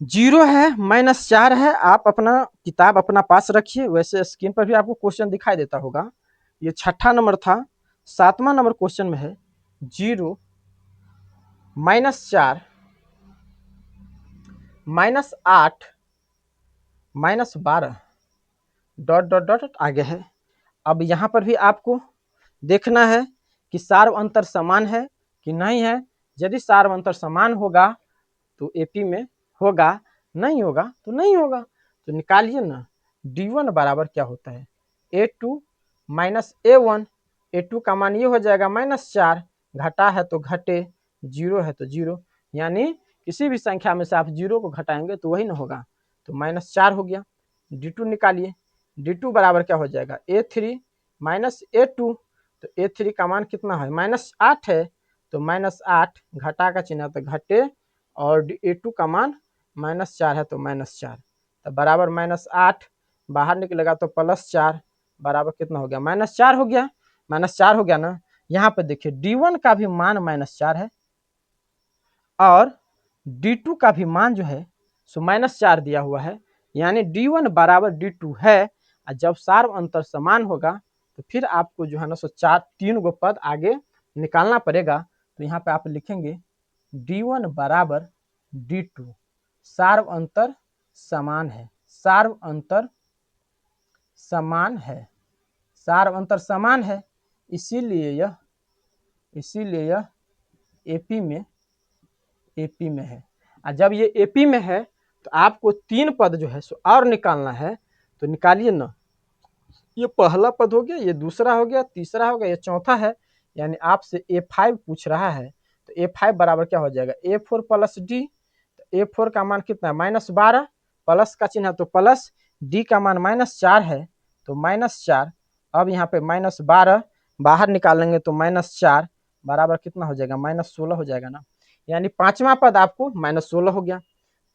0 है -4 है। आप अपना किताब अपना पास रखिए, वैसे स्क्रीन पर भी आपको क्वेश्चन दिखाई देता होगा। ये 6ठा नंबर था। 7वां नंबर क्वेश्चन में है 0 -4 -8 -12 डॉट डॉट डॉट आगे है। अब यहाँ पर भी आपको देखना है कि सार्व अंतर समान है कि नहीं है। यदि सार्व अंतर समान होगा तो AP में होगा? नहीं होगा तो नहीं होगा। तो निकालिए ना, D1 बराबर क्या होता है, A2 माइनस A1। A2 का मान ये हो जाएगा -4, घटा है तो घटे, 0 है तो 0, यानी किसी भी संख्या में से आप 0 को घटाएंगे तो वही ना होगा, तो -4 हो गया। D2 निकालिए, D2 बराबर क्या हो जाएगा, A3 माइनस A2। तो A3 का मान कितना है, -8 है, तो -8, घटा का चिन्ह तो घटे, और A2 का मान -4 है तो -4, तो बराबर -8, बाहर निकलेगा तो +4, बराबर कितना हो गया, -4 हो गया। -4 हो गया ना। यहाँ पे देखिए D1 का भी मान -4 है और D2 का भी मान जो है सो -4 दिया हुआ है, यानी D1 बराबर D2 है। और जब सार्व अंतर समान होगा तो फिर आपको जो है ना सो 3 गो पद आगे निकालना पड़ेगा। तो यहाँ पे आप लिखेंगे D1 बराबर D2, सार्व अंतर समान है, सार्व अंतर समान है, सार्व अंतर समान है, इसीलिए यह एपी में है। और जब ये एपी में है तो आपको 3 पद जो है सो और निकालना है। तो निकालिए ना, ये पहला पद हो गया, ये दूसरा हो गया, तीसरा हो गया, ये चौथा है, यानी आपसे A5 पूछ रहा है। तो A5 बराबर क्या हो जाएगा, A4 प्लस D। तो A4 का मान कितना है, -12, प्लस का चिन्ह है तो प्लस, D का मान -4 है तो -4। अब यहाँ पे -12 बाहर निकालेंगे तो -4 बराबर कितना हो जाएगा, -16 हो जाएगा ना, यानी 5वां पद आपको -16 हो गया।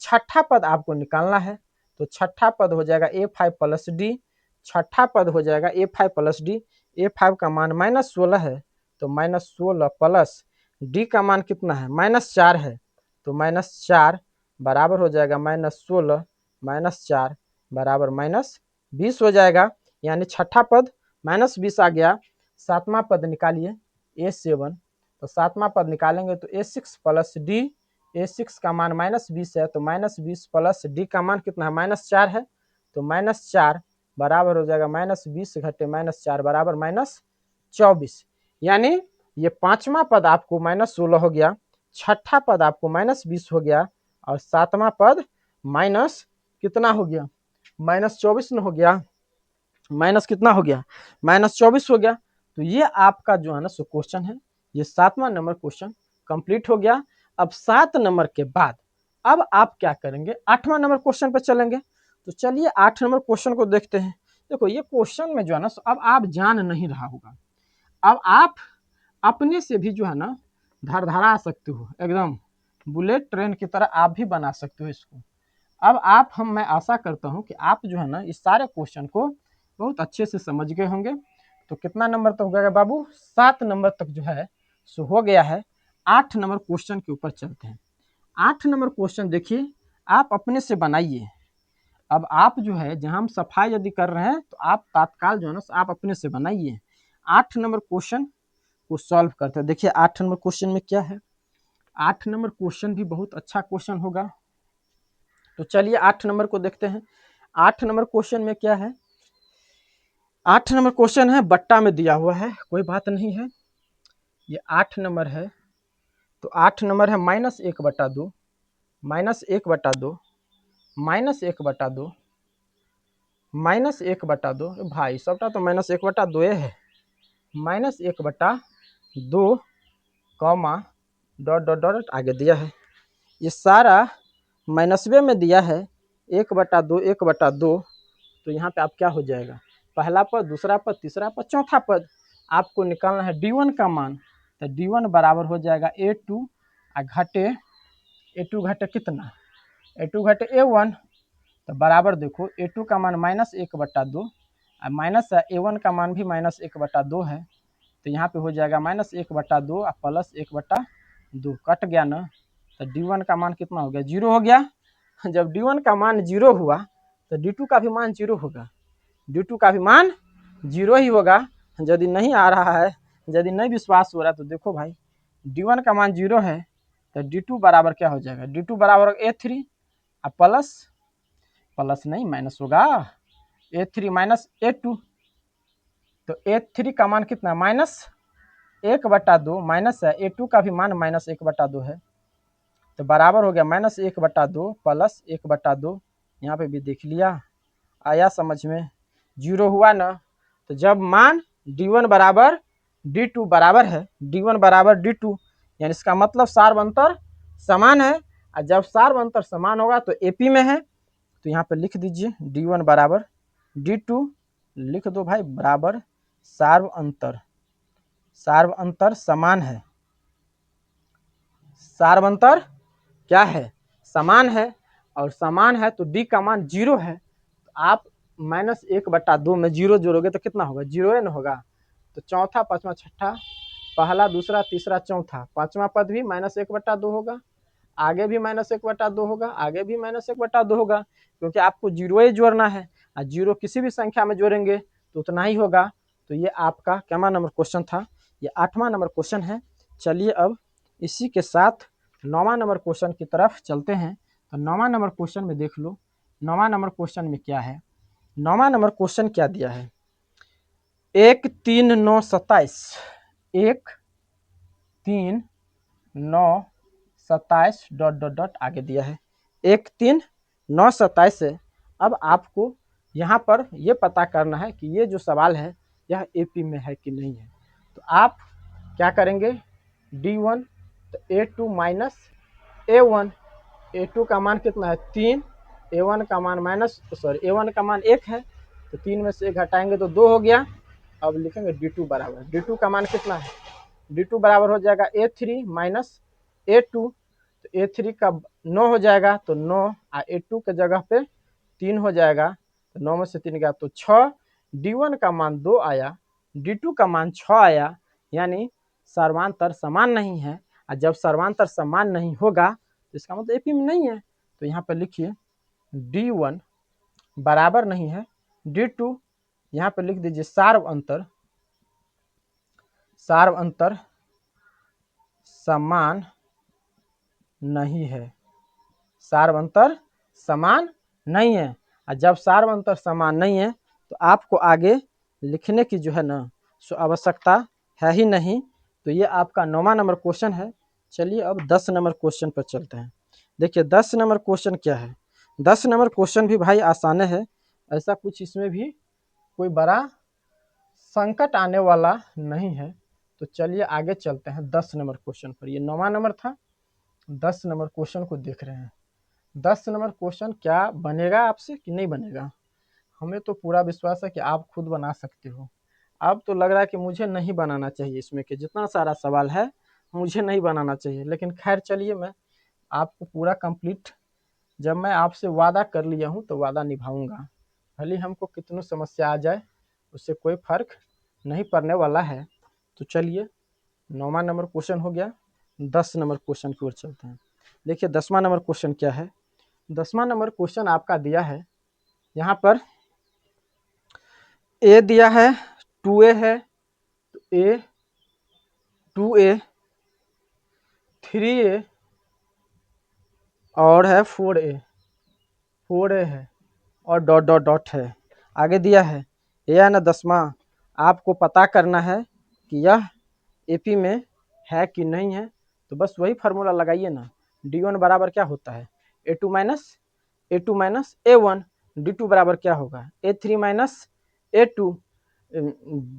छठा पद आपको निकालना है, तो छठा पद हो जाएगा A5 प्लस D। छठा पद हो जाएगा A5 प्लस D। A5 का मान -16 है तो -16 प्लस D का मान कितना है, -4 है, तो -4 बराबर हो जाएगा -16 -4 बराबर -20 हो जाएगा, यानी छठा पद -20 आ गया। सातवां पद निकालिए A7, तो सातवां पद निकालेंगे तो A6 प्लस D। A6 का मान -20 है तो -20 प्लस D का मान कितना है, -4 है, तो -4 बराबर हो जाएगा -20 घटे -4 बराबर -24, यानी ये 5वां पद आपको -16 हो गया, छठा पद आपको -20 हो गया, और सातवां पद माइनस कितना हो गया, -24 न हो गया, माइनस कितना हो गया, -24 हो गया। तो ये आपका जो है ना सो क्वेश्चन है, ये 7वां नंबर क्वेश्चन कंप्लीट हो गया। अब 7 नंबर के बाद अब आप क्या करेंगे, 8वां नंबर क्वेश्चन पे चलेंगे। तो चलिए 8 नंबर क्वेश्चन को देखते हैं। देखो ये क्वेश्चन में जो है ना सो अब आप जान नहीं रहा होगा, अब आप अपने से भी जो है ना धड़धड़ा सकते हो, एकदम बुलेट ट्रेन की तरह आप भी बना सकते हो इसको। अब मैं आशा करता हूं कि आप जो है ना इस सारे क्वेश्चन को बहुत अच्छे से समझ गए होंगे। तो कितना नंबर तक हो गया बाबू, 7 नंबर तक जो है सो हो गया है। 8 नंबर क्वेश्चन के ऊपर चलते हैं। 8 नंबर क्वेश्चन देखिए, आप अपने से बनाइए। अब आप जो है जहां हम सफाई यदि कर रहे हैं तो आप तात्काल जो है ना आप अपने से बनाइए। 8 नंबर क्वेश्चन को सॉल्व करते हैं। देखिए 8 नंबर क्वेश्चन में क्या है, 8 नंबर क्वेश्चन भी बहुत अच्छा क्वेश्चन होगा। तो चलिए 8 नंबर को देखते हैं। 8 नंबर क्वेश्चन में क्या है, 8 नंबर क्वेश्चन है बट्टा में दिया हुआ है, कोई बात नहीं है, ये 8 नंबर है। तो 8 नंबर है -1/2, -1/2, -1/2, -1/2, भाई सबटा तो -1/2 है, -1/2 कॉमा डॉट डॉट डॉट आगे दिया है, ये सारा माइनसवे में दिया है, 1/2 1/2। तो यहाँ पे आप क्या हो जाएगा, पहला पद, दूसरा पद, तीसरा पद, चौथा पद आपको निकालना है D1 का मान। तो D1 बराबर हो जाएगा A2 घटे A2 घटे कितना, A2 घटे A1। तो बराबर देखो A2 का मान -1/2 और माइनस A1 का मान भी -1/2 है। तो यहाँ पे हो जाएगा -1/2 और +1/2, कट गया ना। तो D1 का मान कितना हो गया, 0 हो गया। जब D1 का मान 0 हुआ तो D2 का भी मान 0 होगा, D2 का भी मान 0 ही होगा। यदि नहीं आ रहा है, यदि नहीं विश्वास हो रहा तो देखो भाई, D1 का मान 0 है तो D2 बराबर क्या हो जाएगा, D2 बराबर A3 और प्लस नहीं माइनस होगा, A3 माइनस A2। तो A3 का मान कितना, -1/2, माइनस है A2 का भी मान -1/2 है। तो बराबर हो गया -1/2 प्लस 1/2। यहाँ पे भी देख लिया, आया समझ में, 0 हुआ ना। तो जब मान d1 बराबर d2 बराबर है, d1 बराबर d2, यानी इसका मतलब सार्वंतर समान है। और जब सार्वंतर समान होगा तो एपी में है। तो यहाँ पे लिख दीजिए d1 बराबर d2, लिख दो भाई, बराबर सार्वंतर, सार्वंतर समान है, सार्वंतर क्या है, समान है। और समान है तो d का मान 0 है। तो आप -1/2 में 0 जोड़ोगे तो कितना होगा, 0 ना होगा। तो चौथा, पांचवा, छठा, पहला, दूसरा, तीसरा, चौथा, पांचवा पद भी -1/2 होगा, आगे भी -1/2 होगा, आगे भी -1/2 होगा, क्योंकि आपको 0 ही जोड़ना है। और 0 किसी भी संख्या में जोड़ेंगे तो उतना ही होगा। तो ये आपका क्या नंबर क्वेश्चन था, ये 8वां नंबर क्वेश्चन है। चलिए अब इसी के साथ 9वां नंबर क्वेश्चन की तरफ चलते हैं। तो 9वां नंबर क्वेश्चन में देख लो, 9वां नंबर क्वेश्चन में क्या है। 9वां नंबर क्वेश्चन क्या दिया है, 1 3 9 27, 1 3 9 27 ... आगे दिया है 1 3 9 27 से। अब आपको यहाँ पर ये पता करना है कि ये जो सवाल है यह एपी में है कि नहीं है। तो आप क्या करेंगे, d1 तो a2 माइनस a1, a2 का मान कितना है 3, a1 का मान a1 का मान 1 है, तो 3 में से 1 हटाएंगे तो 2 हो गया। अब लिखेंगे d2 बराबर, d2 का मान कितना है, d2 बराबर हो जाएगा a3 माइनस a2, तो a3 का 9 हो जाएगा, तो 9 और a2 के जगह पे 3 हो जाएगा, तो 9 में से 3 गया तो 6, d1 का मान 2 आया, d2 का मान 6 आया, यानी सर्वांतर समान नहीं है। और जब सर्वांतर समान नहीं होगा तो इसका मतलब एपी में नहीं है। तो यहाँ पर लिखिए d1 बराबर नहीं है d2, यहाँ पर लिख दीजिए सार्वंतर, सार्वंतर समान नहीं है, सार्वंतर समान नहीं है। और जब सार्वंतर समान नहीं है तो आपको आगे लिखने की जो है ना सो आवश्यकता है ही नहीं। तो ये आपका 9वां नंबर क्वेश्चन है। चलिए अब 10 नंबर क्वेश्चन पर चलते हैं। देखिए 10 नंबर क्वेश्चन क्या है। 10 नंबर क्वेश्चन भी भाई आसान है, ऐसा कुछ इसमें भी कोई बड़ा संकट आने वाला नहीं है। तो चलिए आगे चलते हैं 10 नंबर क्वेश्चन पर। ये 9वां नंबर था, 10 नंबर क्वेश्चन को देख रहे हैं। 10 नंबर क्वेश्चन क्या बनेगा आपसे कि नहीं बनेगा, हमें तो पूरा विश्वास है कि आप खुद बना सकते हो। अब तो लग रहा है कि मुझे नहीं बनाना चाहिए, इसमें के जितना सारा सवाल है मुझे नहीं बनाना चाहिए, लेकिन खैर चलिए मैं आपको पूरा कंप्लीट, जब मैं आपसे वादा कर लिया हूँ तो वादा निभाऊंगा, भले हमको कितनी समस्या आ जाए उससे कोई फर्क नहीं पड़ने वाला है। तो चलिए 9वां नंबर क्वेश्चन हो गया, 10 नंबर क्वेश्चन की ओर चलते हैं। देखिए 10वां नंबर क्वेश्चन क्या है। 10वां नंबर क्वेश्चन आपका दिया है, यहाँ पर ए दिया है 2a है, तो a 2a 3a और है 4a है और ... है। आगे दिया है यह है ना 10वां, आपको पता करना है कि यह एपी में है कि नहीं है। तो बस वही फार्मूला लगाइए ना, d1 बराबर क्या होता है a2 माइनस a1, d2 बराबर क्या होगा a3 माइनस a2,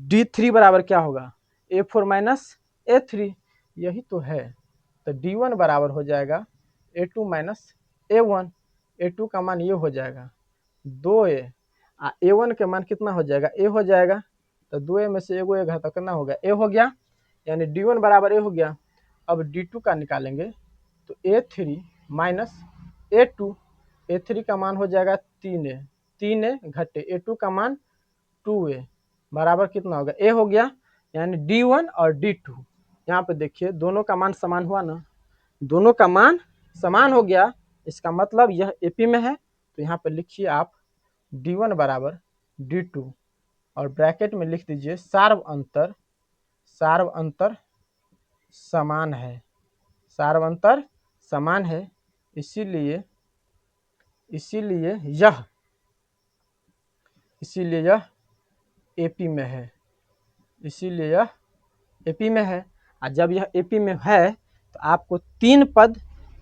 d3 बराबर क्या होगा a4 माइनस a3, यही तो है। तो d1 बराबर हो जाएगा a2 माइनस a1, a2 का मान ये हो जाएगा 2a, a1 के मान कितना हो जाएगा a हो जाएगा, तो 2a में से एगो एक है तो कितना हो गया a हो गया, यानी d1 बराबर a हो गया। अब d2 का निकालेंगे तो a3 माइनस a2, a3 का मान हो जाएगा 3a, 3a घटे a2 का मान 2a बराबर कितना होगा a हो गया, यानी d1 और d2, यहाँ पे देखिए दोनों का मान समान हुआ ना, दोनों का मान समान हो गया, इसका मतलब यह एपी में है। तो यहाँ पे लिखिए आप d1 बराबर d2 और ब्रैकेट में लिख दीजिए सार्वंतर, सार्वंतर समान है, सार्वंतर समान है, इसीलिए यह एपी में है, इसीलिए यह एपी में है। और जब यह एपी में है तो आपको 3 पद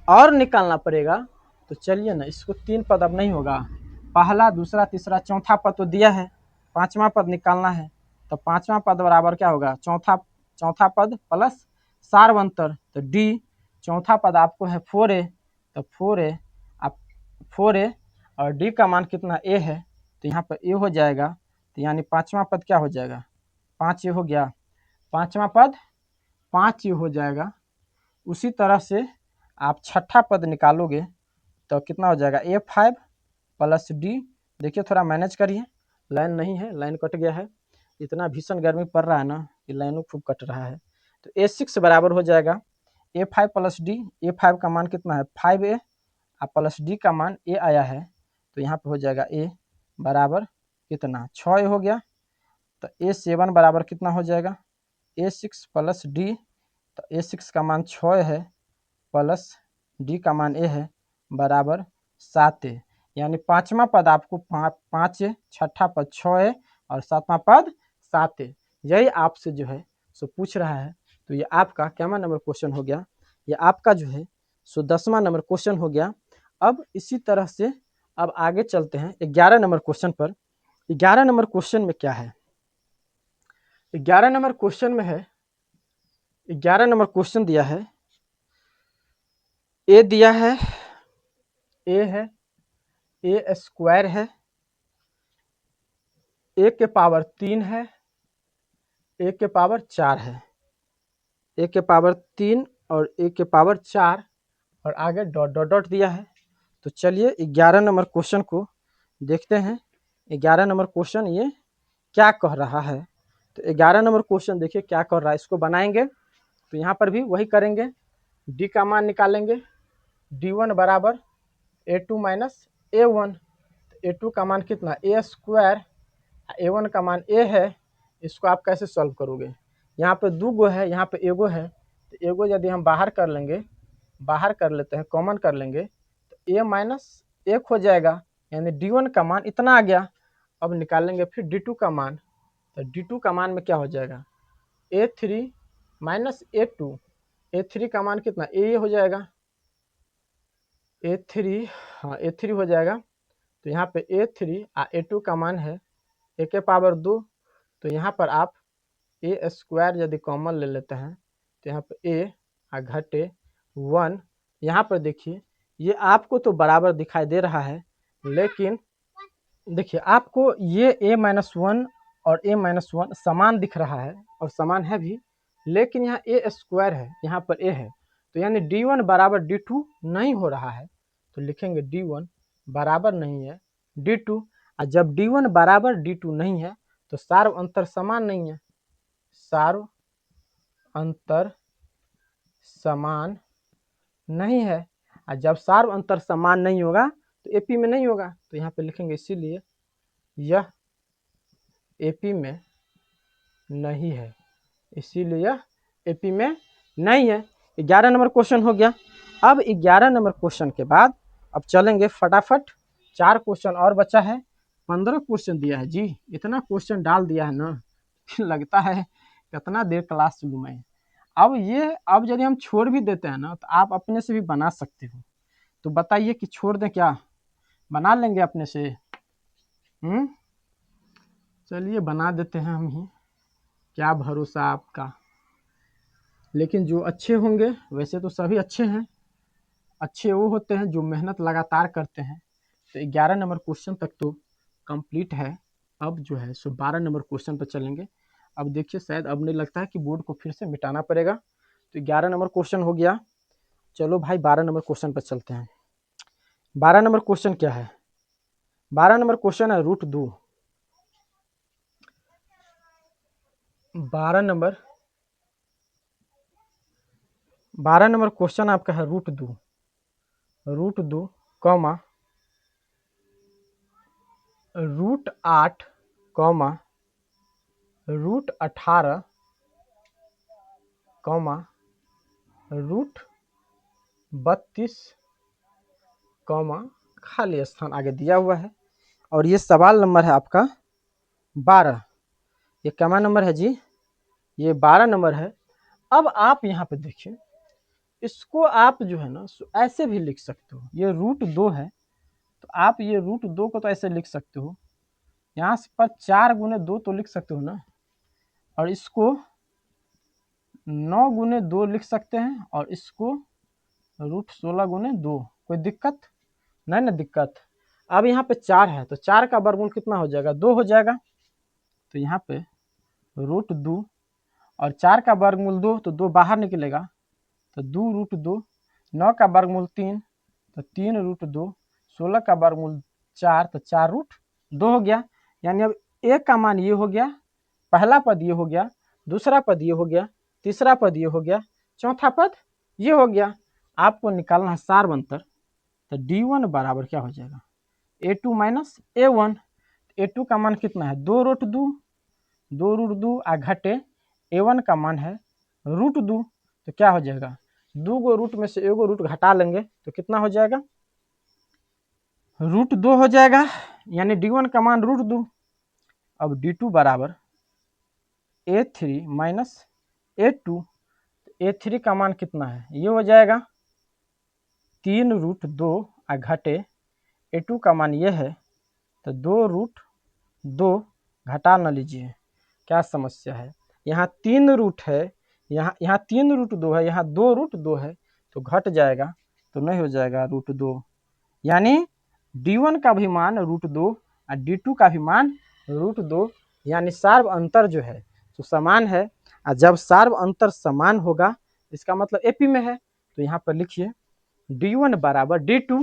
और निकालना पड़ेगा। तो चलिए ना, इसको 3 पद अब नहीं होगा, पहला दूसरा तीसरा चौथा पद तो दिया है, पांचवा पद निकालना है। तो पांचवा पद बराबर क्या होगा, चौथा पद प्लस सार्वंतर, तो डी। चौथा पद आपको है 4a, तो 4a आप 4a और डी का मान कितना a है, तो यहाँ पर a हो जाएगा। तो यानी पांचवा पद क्या हो जाएगा, 5a हो गया, पांचवा पद 5a हो जाएगा। उसी तरह से आप छठा पद निकालोगे तो कितना हो जाएगा, a5 प्लस डी। देखिए थोड़ा मैनेज करिए, लाइन नहीं है, लाइन कट गया है, इतना भीषण गर्मी पड़ रहा है ना कि लाइनों खूब कट रहा है। तो a6 बराबर हो जाएगा a5 प्लस डी। a5 का मान कितना है 5a और प्लस डी का मान a आया है, तो यहाँ पे हो जाएगा a बराबर कितना 6a हो गया। तो a7 बराबर कितना हो जाएगा, a6 प्लस डी। तो a6 का मान 6 है प्लस डी का मान a है बराबर 7a। यानी पांचवा पद आपको 5a, छठा पद 6a और सातवां पद 7a। यही आपसे जो है सो पूछ रहा है। तो ये आपका क्या नंबर क्वेश्चन हो गया, ये आपका जो है सो 10वां नंबर क्वेश्चन हो गया। अब इसी तरह से अब आगे चलते हैं 11 नंबर क्वेश्चन पर। 11 नंबर क्वेश्चन में क्या है, 11 नंबर क्वेश्चन में है, 11 नंबर क्वेश्चन दिया है, ए दिया है, ए है, ए स्क्वायर है, ए के पावर 3 है, ए के पावर 4 है, ए के पावर 3 और ए के पावर 4 और आगे डॉट डॉट डॉट दिया है। तो चलिए 11 नंबर क्वेश्चन को देखते हैं। 11 नंबर क्वेश्चन ये क्या कह रहा है। तो 11 नंबर क्वेश्चन देखिए क्या कर रहा है, इसको बनाएंगे तो यहाँ पर भी वही करेंगे, डी का मान निकालेंगे, d1 बराबर a2 माइनस a1। a2 का मान कितना a स्क्वायर, a1 का मान a है। इसको आप कैसे सॉल्व करोगे, यहाँ पे 2 गो है, यहाँ पे एगो है, तो एगो यदि हम बाहर कर लेंगे, बाहर कर लेते हैं, कॉमन कर लेंगे, तो a माइनस 1 हो जाएगा, यानी d1 का मान इतना आ गया। अब निकालेंगे फिर d2 का मान, तो d2 का मान में क्या हो जाएगा a3 माइनस a2। a3 का मान कितना a हो जाएगा, a3, हाँ a3 हो जाएगा। तो यहाँ पे a3 a2 का मान है a के पावर 2। तो यहाँ पर आप a स्क्वायर यदि कॉमन ले लेते हैं तो यहाँ पे a घटे 1। यहाँ पर देखिए ये आपको तो बराबर दिखाई दे रहा है, लेकिन देखिए आपको ये a-1 और a-1 समान दिख रहा है और समान है भी, लेकिन यहाँ a स्क्वायर है, यहाँ पर a है, तो यानी d1 बराबर d2 नहीं हो रहा है। तो लिखेंगे d1 बराबर नहीं है d2, और जब d1 बराबर d2 नहीं है तो सार्व अंतर समान नहीं है, सार्व अंतर समान नहीं है। और जब सार्व अंतर समान नहीं होगा तो एपी में नहीं होगा, तो यहाँ पे लिखेंगे इसीलिए यह एपी में नहीं है, इसीलिए यह एपी में नहीं है। 11 नंबर क्वेश्चन हो गया। अब 11 नंबर क्वेश्चन के बाद अब चलेंगे फटाफट, 4 क्वेश्चन और बचा है, 15 क्वेश्चन दिया है जी, इतना क्वेश्चन डाल दिया है ना लगता है कितना देर क्लास लूँ मैं। अब यदि हम छोड़ भी देते हैं ना तो आप अपने से भी बना सकते हो, तो बताइए कि छोड़ दें क्या, बना लेंगे अपने से? चलिए बना देते हैं हम ही, क्या भरोसा आपका। लेकिन जो अच्छे होंगे, वैसे तो सभी अच्छे हैं, अच्छे वो होते हैं जो मेहनत लगातार करते हैं। तो 11 नंबर क्वेश्चन तक तो कंप्लीट है। अब जो है सो 12 नंबर क्वेश्चन पर चलेंगे। अब देखिए शायद अब नहीं लगता है कि बोर्ड को फिर से मिटाना पड़ेगा। तो 11 नंबर क्वेश्चन हो गया, चलो भाई 12 नंबर क्वेश्चन पर चलते हैं। 12 नंबर क्वेश्चन क्या है, 12 नंबर क्वेश्चन है √2। 12 नंबर क्वेश्चन आपका है √2 कॉमा √8 कॉमा √18 कॉमा √32 कॉमा खाली स्थान आगे दिया हुआ है। और ये सवाल नंबर है आपका 12। ये क्या नंबर है जी, ये 12 नंबर है। अब आप यहाँ पे देखिए इसको आप जो है ना ऐसे भी लिख सकते हो, ये √2 है तो आप ये √2 को तो ऐसे लिख सकते हो, यहाँ पर 4 × 2 तो लिख सकते हो ना, और इसको 9 × 2 लिख सकते हैं, और इसको √16 × 2। कोई दिक्कत नहीं ना? दिक्कत। अब यहाँ पे 4 है तो 4 का वर्गमूल कितना हो जाएगा? 2 हो जाएगा। तो यहाँ पे √2 और 4 का वर्गमूल 2, तो 2 बाहर निकलेगा तो 2 √2, 9 का वर्गमूल 3 तो 3 √2, 16 का वर्गमूल 4 तो 4 √2 हो गया। यानी अब एक का मान ये हो गया, पहला पद ये हो गया, दूसरा पद ये हो गया, तीसरा पद ये हो गया, चौथा पद ये हो गया। आपको निकालना है सार्व अंतर। तो D1 बराबर क्या हो जाएगा? A2 - A1। A2 का मान कितना है? 2 √2, 2 √2 आ घटे A1 का मान है √2। तो क्या हो जाएगा? 2 गो रूट में से एगो रूट घटा लेंगे तो कितना हो जाएगा? √2 हो जाएगा। यानी D1 का मान √2। अब D2 बराबर A3 - A2। A3 का मान कितना है? ये हो जाएगा 3 √2 आ घटे A2 का मान ये है तो 2 √2 घटा न लीजिए। क्या समस्या है? यहाँ 3 रूट है, यहाँ 3 √2 है, यहाँ 2 √2 है तो घट जाएगा, तो नहीं हो जाएगा √2। यानी D1 का भी मान √2 और D2 का भी मान √2। यानी सार्व अंतर जो है तो समान है। और जब सार्व अंतर समान होगा इसका मतलब एपी में है। तो यहाँ पर लिखिए D1 बराबर D2,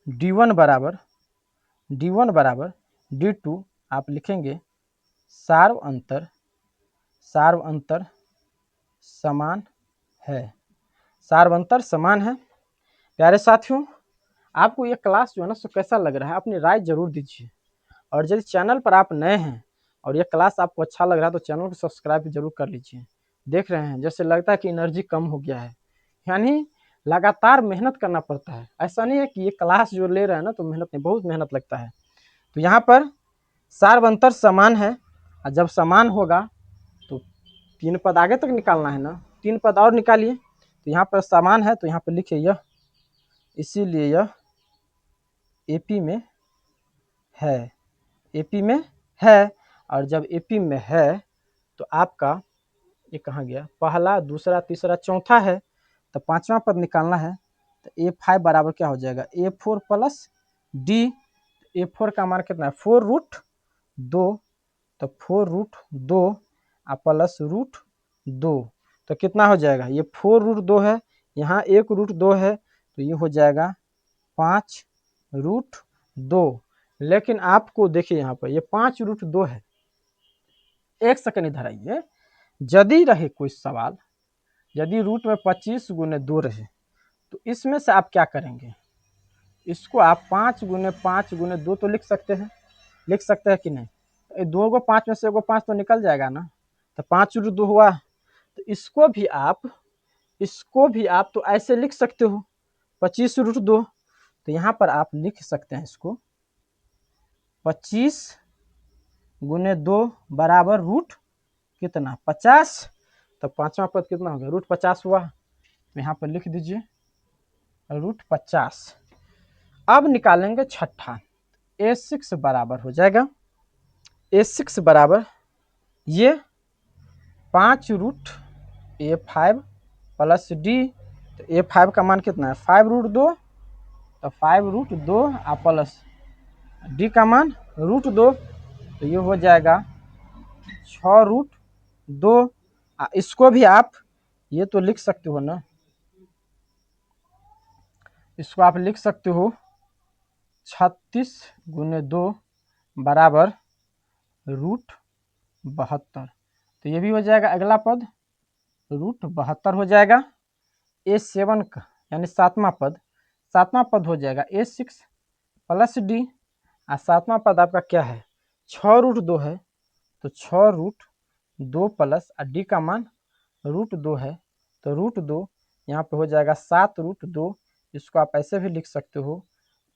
D1 बराबर D2। आप लिखेंगे सार्व अंतर समान है, सार्व अंतर समान है। प्यारे साथियों, आपको ये क्लास जो है ना सो कैसा लग रहा है? अपनी राय जरूर दीजिए। और यदि चैनल पर आप नए हैं और ये क्लास आपको अच्छा लग रहा है तो चैनल को सब्सक्राइब जरूर कर लीजिए। देख रहे हैं जैसे लगता है कि एनर्जी कम हो गया है, यानी लगातार मेहनत करना पड़ता है। ऐसा नहीं है कि ये क्लास जो ले रहे हैं ना तो मेहनत नहीं, बहुत मेहनत लगता है। तो यहाँ पर सार्व अंतर समान है, और जब समान होगा तो 3 पद आगे तक निकालना है ना, 3 पद और निकालिए। तो यहाँ पर समान है तो यहाँ पर लिखिए यह, इसीलिए यह एपी में है, एपी में है। और जब एपी में है तो आपका ये कहाँ गया? पहला, दूसरा, तीसरा, चौथा है तो 5वां पद निकालना है। तो A5 बराबर क्या हो जाएगा? A4 + D। A4 का मान कितना है? 4 √2, तो 4 √2 प्लस √2 तो कितना हो जाएगा? ये 4 √2 है, यहाँ 1 √2 है तो ये हो जाएगा 5 √2। लेकिन आपको देखिए यहाँ पर ये 5 √2 है। एक सेकंड इधर आइए। यदि रहे कोई सवाल, यदि रूट में 25 × 2 रहे तो इसमें से आप क्या करेंगे? इसको आप 5 × 5 × 2 तो लिख सकते हैं कि नहीं? 2 को 5 में से एगो 5 तो निकल जाएगा ना, तो 5 √2 हुआ। तो इसको भी आप तो ऐसे लिख सकते हो 25 √2। तो यहाँ पर आप लिख सकते हैं इसको 25 × 2 बराबर रूट कितना? 50। तो 5वां पद कितना हो गया? √50 हुआ। तो यहाँ पर लिख दीजिए √50। अब निकालेंगे छठा। A6 बराबर हो जाएगा, A6 बराबर ये 5 √A5 + D। तो A5 का मान कितना है? 5 √2, तो 5 √2 प्लस D का मान √2, तो ये हो जाएगा 6 √2। इसको भी आप ये तो लिख सकते हो ना, इसको आप लिख सकते हो 36 × 2 बराबर √72। तो ये भी हो जाएगा, अगला पद √72 हो जाएगा। A7 का यानी 7वां पद हो जाएगा A6 + D। 7वां पद आपका क्या है? 6 √2 है, तो 6 √2 प्लस D का मान √2 है, तो √2 यहाँ पे हो जाएगा 7 √2। इसको आप ऐसे भी लिख सकते हो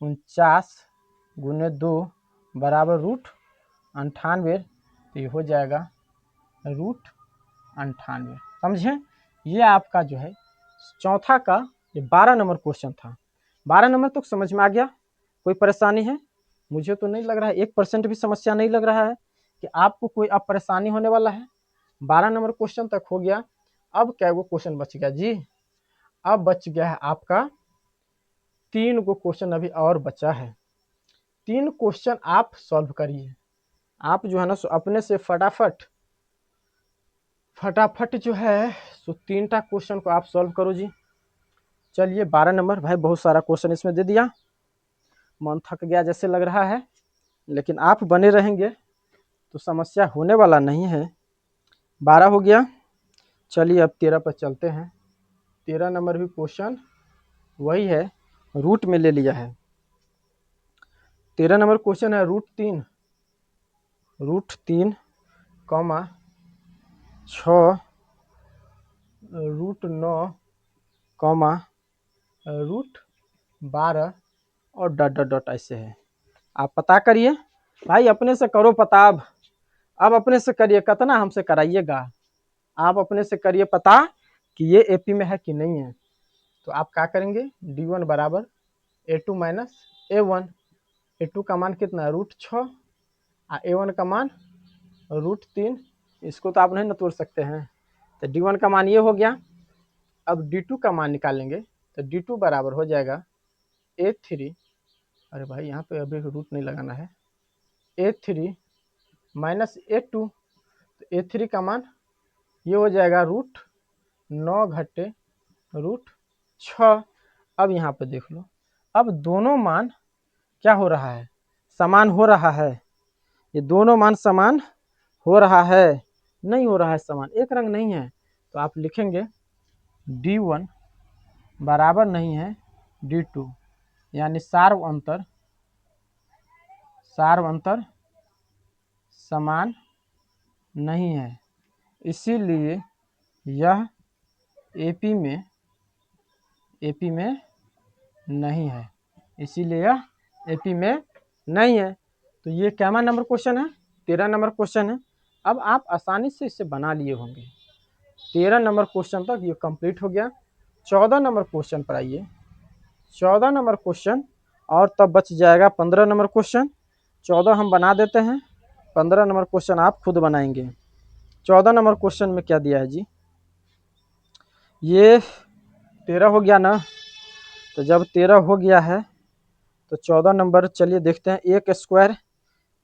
49 × 2 बराबर √98। तो ये हो जाएगा √98। समझे? ये आपका जो है चौथा का ये 12 नंबर क्वेश्चन था। 12 नंबर तो समझ में आ गया, कोई परेशानी है? मुझे तो नहीं लग रहा है, 1% भी समस्या नहीं लग रहा है कि आपको कोई अब परेशानी होने वाला है। 12 नंबर क्वेश्चन तक हो गया। अब क्या वो क्वेश्चन बच गया जी? अब बच गया है आपका 3 गो क्वेश्चन अभी और बचा है। 3 क्वेश्चन आप सॉल्व करिए। आप जो है ना सो अपने से फटाफट जो है सो 3टा क्वेश्चन को आप सॉल्व करो जी। चलिए 12 नंबर, भाई बहुत सारा क्वेश्चन इसमें दे दिया, मन थक गया जैसे लग रहा है, लेकिन आप बने रहेंगे तो समस्या होने वाला नहीं है। 12 हो गया। चलिए अब 13 पर चलते हैं। 13 नंबर भी क्वेश्चन वही है, रूट में ले लिया है। 13 नंबर क्वेश्चन है रूट तीन कॉमा 6 रूट 9 कॉमा रूट 12 और डॉट डॉट डॉट ऐसे है। आप पता करिए भाई, अपने से करो पता। अब अपने से करिए, कितना हमसे कराइएगा। आप अपने से करिए पता कि ये एपी में है कि नहीं है। तो आप क्या करेंगे, D1 बराबर A2 माइनस A1। A2 का मान कितना है, √6, और A1 का मान √3। इसको तो आप नहीं ना तोड़ सकते हैं। तो D1 का मान ये हो गया। अब D2 का मान निकालेंगे तो D2 बराबर हो जाएगा A3। अरे भाई यहाँ पे अभी रूट नहीं लगाना है। A3 माइनस A2, तो A3 का मान ये हो जाएगा √9 घटे √6। अब यहाँ पे देख लो, अब दोनों मान क्या हो रहा है, समान हो रहा है। ये दोनों मान समान हो रहा है, नहीं हो रहा है समान, एक रंग नहीं है। तो आप लिखेंगे D1 बराबर नहीं है D2, यानी सार्व अंतर समान नहीं है, इसीलिए यह एपी में नहीं है, इसीलिए यह एपी में नहीं है। तो ये क्या नंबर क्वेश्चन है, 13 नंबर क्वेश्चन है। अब आप आसानी से इसे बना लिए होंगे। 13 नंबर क्वेश्चन तक ये कंप्लीट हो गया। 14 नंबर क्वेश्चन पर आइए। 14 नंबर क्वेश्चन और तब बच जाएगा 15 नंबर क्वेश्चन। 14 हम बना देते हैं, 15 नंबर क्वेश्चन आप खुद बनाएंगे। 14 नंबर क्वेश्चन में क्या दिया है जी, ये 13 हो गया ना। तो जब 13 हो गया है तो 14 नंबर चलिए देखते हैं। 1 स्क्वायर,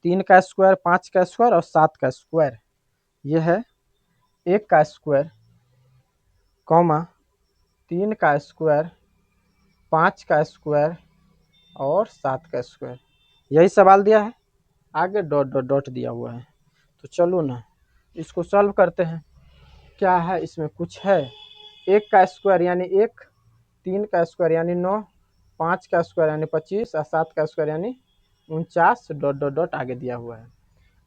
3 का स्क्वायर, 5 का स्क्वायर और 7 का स्क्वायर। ये है 1 का स्क्वायर कॉमा 3 का स्क्वायर, 5 का स्क्वायर और 7 का स्क्वायर। यही सवाल दिया है, आगे डॉट डॉट डॉट दिया हुआ है। तो चलो ना इसको सॉल्व करते हैं। क्या है इसमें, कुछ है। 1 का स्क्वायर यानी 1, 3 का स्क्वायर यानी 9, 5 का स्क्वायर यानी 25 और 7 का स्क्वायर यानी 49 डॉट डॉट डॉट आगे दिया हुआ है।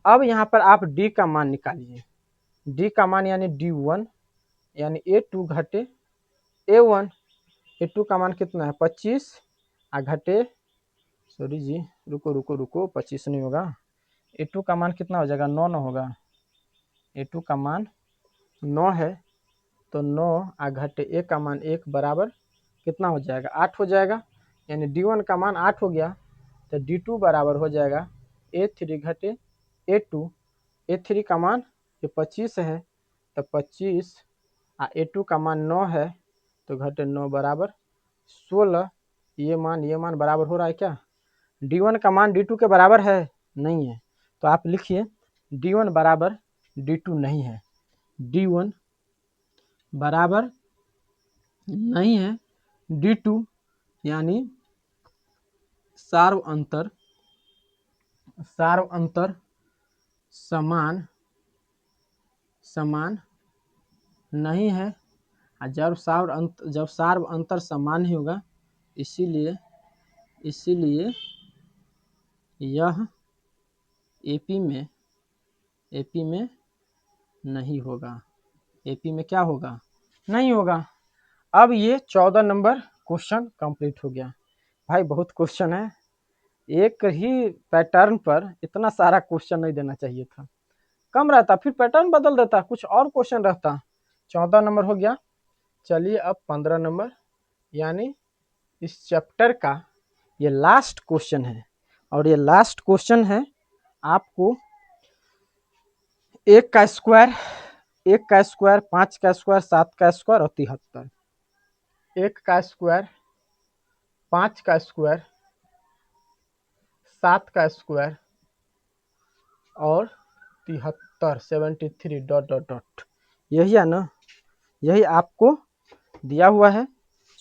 अब यहाँ पर आप डी का मान निकालिए। डी का मान यानी D1 यानी A2 घटे A1। A2 का मान कितना है 25 और घटे, सॉरी जी रुको 25 नहीं होगा। A2 का मान कितना हो जाएगा, 9 होगा। A2 का मान 9 है, तो 9 और घटे A का मान 1 बराबर कितना हो जाएगा, 8 हो जाएगा। यानी D1 का मान 8 हो गया। तो D2 बराबर हो जाएगा A3 घटे A2। A3 का मान ये 25 है, तो 25 और A2 का मान 9 है, तो घटे 9 बराबर 16। ये मान बराबर हो रहा है क्या, D1 का मान D2 के बराबर है, नहीं है। तो आप लिखिए D1 बराबर D2 नहीं है। D1 बराबर नहीं है D2, यानी सार्व अंतर समान नहीं है। जब सार्व अंतर समान नहीं होगा, इसीलिए यह एपी में नहीं होगा। एपी में क्या होगा, नहीं होगा। अब ये 14 नंबर क्वेश्चन कंप्लीट हो गया। भाई बहुत क्वेश्चन है, एक ही पैटर्न पर इतना सारा क्वेश्चन नहीं देना चाहिए था, कम रहता, फिर पैटर्न बदल देता, कुछ और क्वेश्चन रहता। 14 नंबर हो गया। चलिए अब 15 नंबर यानी इस चैप्टर का ये लास्ट क्वेश्चन है, और ये लास्ट क्वेश्चन है आपको 1 का स्क्वायर, 1 का स्क्वायर, 5 का स्क्वायर, 7 का स्क्वायर और 73। 1 का स्क्वायर, 5 का स्क्वायर, 7 का स्क्वायर और 73, 73 डॉट डॉट डॉट, यही है ना, यही आपको दिया हुआ है।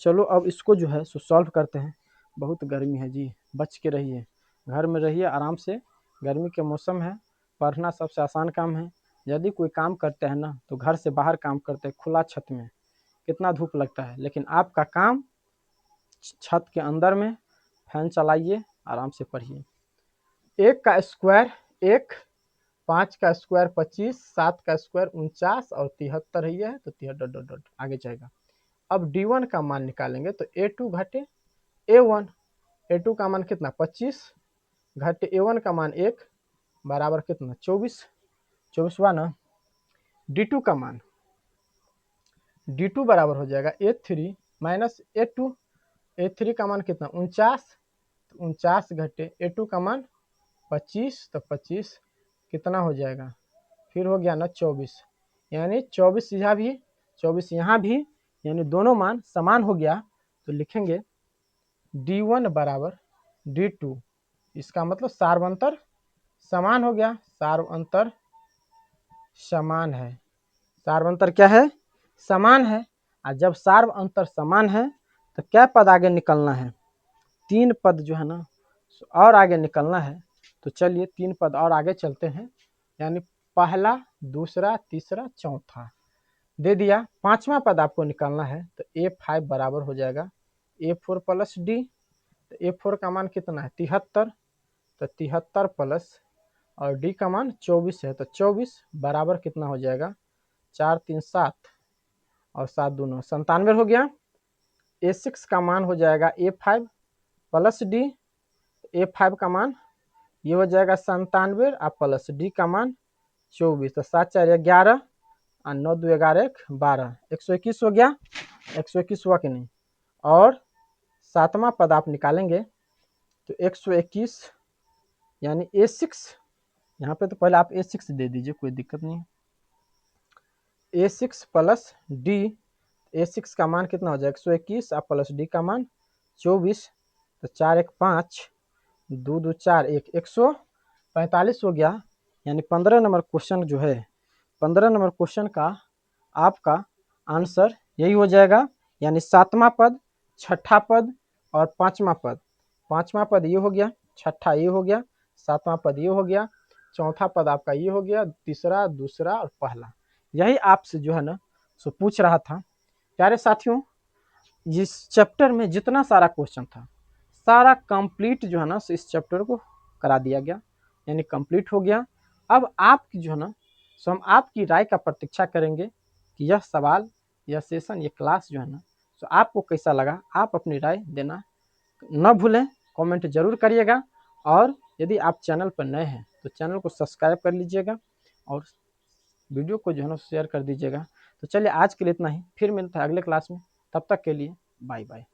चलो अब इसको जो है सो सॉल्व करते हैं। बहुत गर्मी है जी, बच के रहिए, घर में रहिए आराम से, गर्मी के मौसम है, पढ़ना सबसे आसान काम है। यदि कोई काम करते हैं ना तो घर से बाहर काम करते हैं, खुला छत में, कितना धूप लगता है, लेकिन आपका काम छत के अंदर में, फैन चलाइए, आराम से पढ़िए। 1 का स्क्वायर 1, 5 का स्क्वायर 25, 7 का स्क्वायर 49 और 73 ही है, तो 73 डॉट डॉट डॉट आगे जाएगा। अब D1 का मान निकालेंगे तो A2 घटे A1, A2 का मान कितना 25 घटे A1 का मान 1 बराबर कितना 24, 24 हुआ ना। D2 का मान, D2 बराबर हो जाएगा A3 माइनस A2, A3 का मान कितना 49, 49 घटे A2 का मान 25, तो 25 कितना हो जाएगा, फिर हो गया ना 24, यानी 24 यहाँ भी 24 यहाँ भी, यानी दोनों मान समान हो गया। तो लिखेंगे D1 बराबर D2, इसका मतलब सार्वंतर समान हो गया, सार्वंतर समान है, सार्वंतर क्या है, समान है। और जब सार्वंतर समान है तो क्या पद आगे निकलना है, 3 पद जो है ना और आगे निकलना है। तो चलिए 3 पद और आगे चलते हैं, यानी पहला, दूसरा, तीसरा, चौथा दे दिया। 5वां पद आपको निकालना है, तो A5 बराबर हो जाएगा A4 प्लस D, तो A4 का मान कितना है 73, तो 73 प्लस और D का मान 24 है, तो 24 बराबर कितना हो जाएगा 4 3 7 और 7 दूनो 97 हो गया। A6 का मान हो जाएगा A5 प्लस D, A5 का मान ये हो जाएगा 97 और प्लस D का मान 24, तो 7 4 11 और 9 2 11 1 12, 121 हो गया, 121 हुआ कि नहीं। और 7वां पद आप निकालेंगे तो 121, यानी A6, यहाँ पे तो पहले आप A6 दे दीजिए, कोई दिक्कत नहीं है। A6 प्लस D, A6 का मान कितना हो जाएगा 121 और प्लस D का मान 24, तो 4 1 5 2 2 4 1 145 हो गया। यानी 15 नंबर क्वेश्चन जो है, 15 नंबर क्वेश्चन का आपका आंसर यही हो जाएगा, यानी 7वां पद, 6ठा पद और 5वां पद। 5वां पद ये हो गया, 6ठा ये हो गया, 7वां पद ये हो गया, चौथा पद आपका ये हो गया, तीसरा, दूसरा और पहला। यही आपसे जो है ना सो पूछ रहा था। प्यारे साथियों, जिस चैप्टर में जितना सारा क्वेश्चन था सारा कंप्लीट जो है ना इस चैप्टर को करा दिया गया, यानी कंप्लीट हो गया। अब आपकी जो है ना सो हम आपकी राय का प्रतीक्षा करेंगे कि यह सवाल, यह सेशन, ये क्लास जो है ना सो आपको कैसा लगा। आप अपनी राय देना न भूलें, कमेंट जरूर करिएगा। और यदि आप चैनल पर नए हैं तो चैनल को सब्सक्राइब कर लीजिएगा और वीडियो को जो है ना शेयर कर दीजिएगा। तो चलिए आज के लिए इतना ही, फिर मिलता है अगले क्लास में, तब तक के लिए बाय बाय।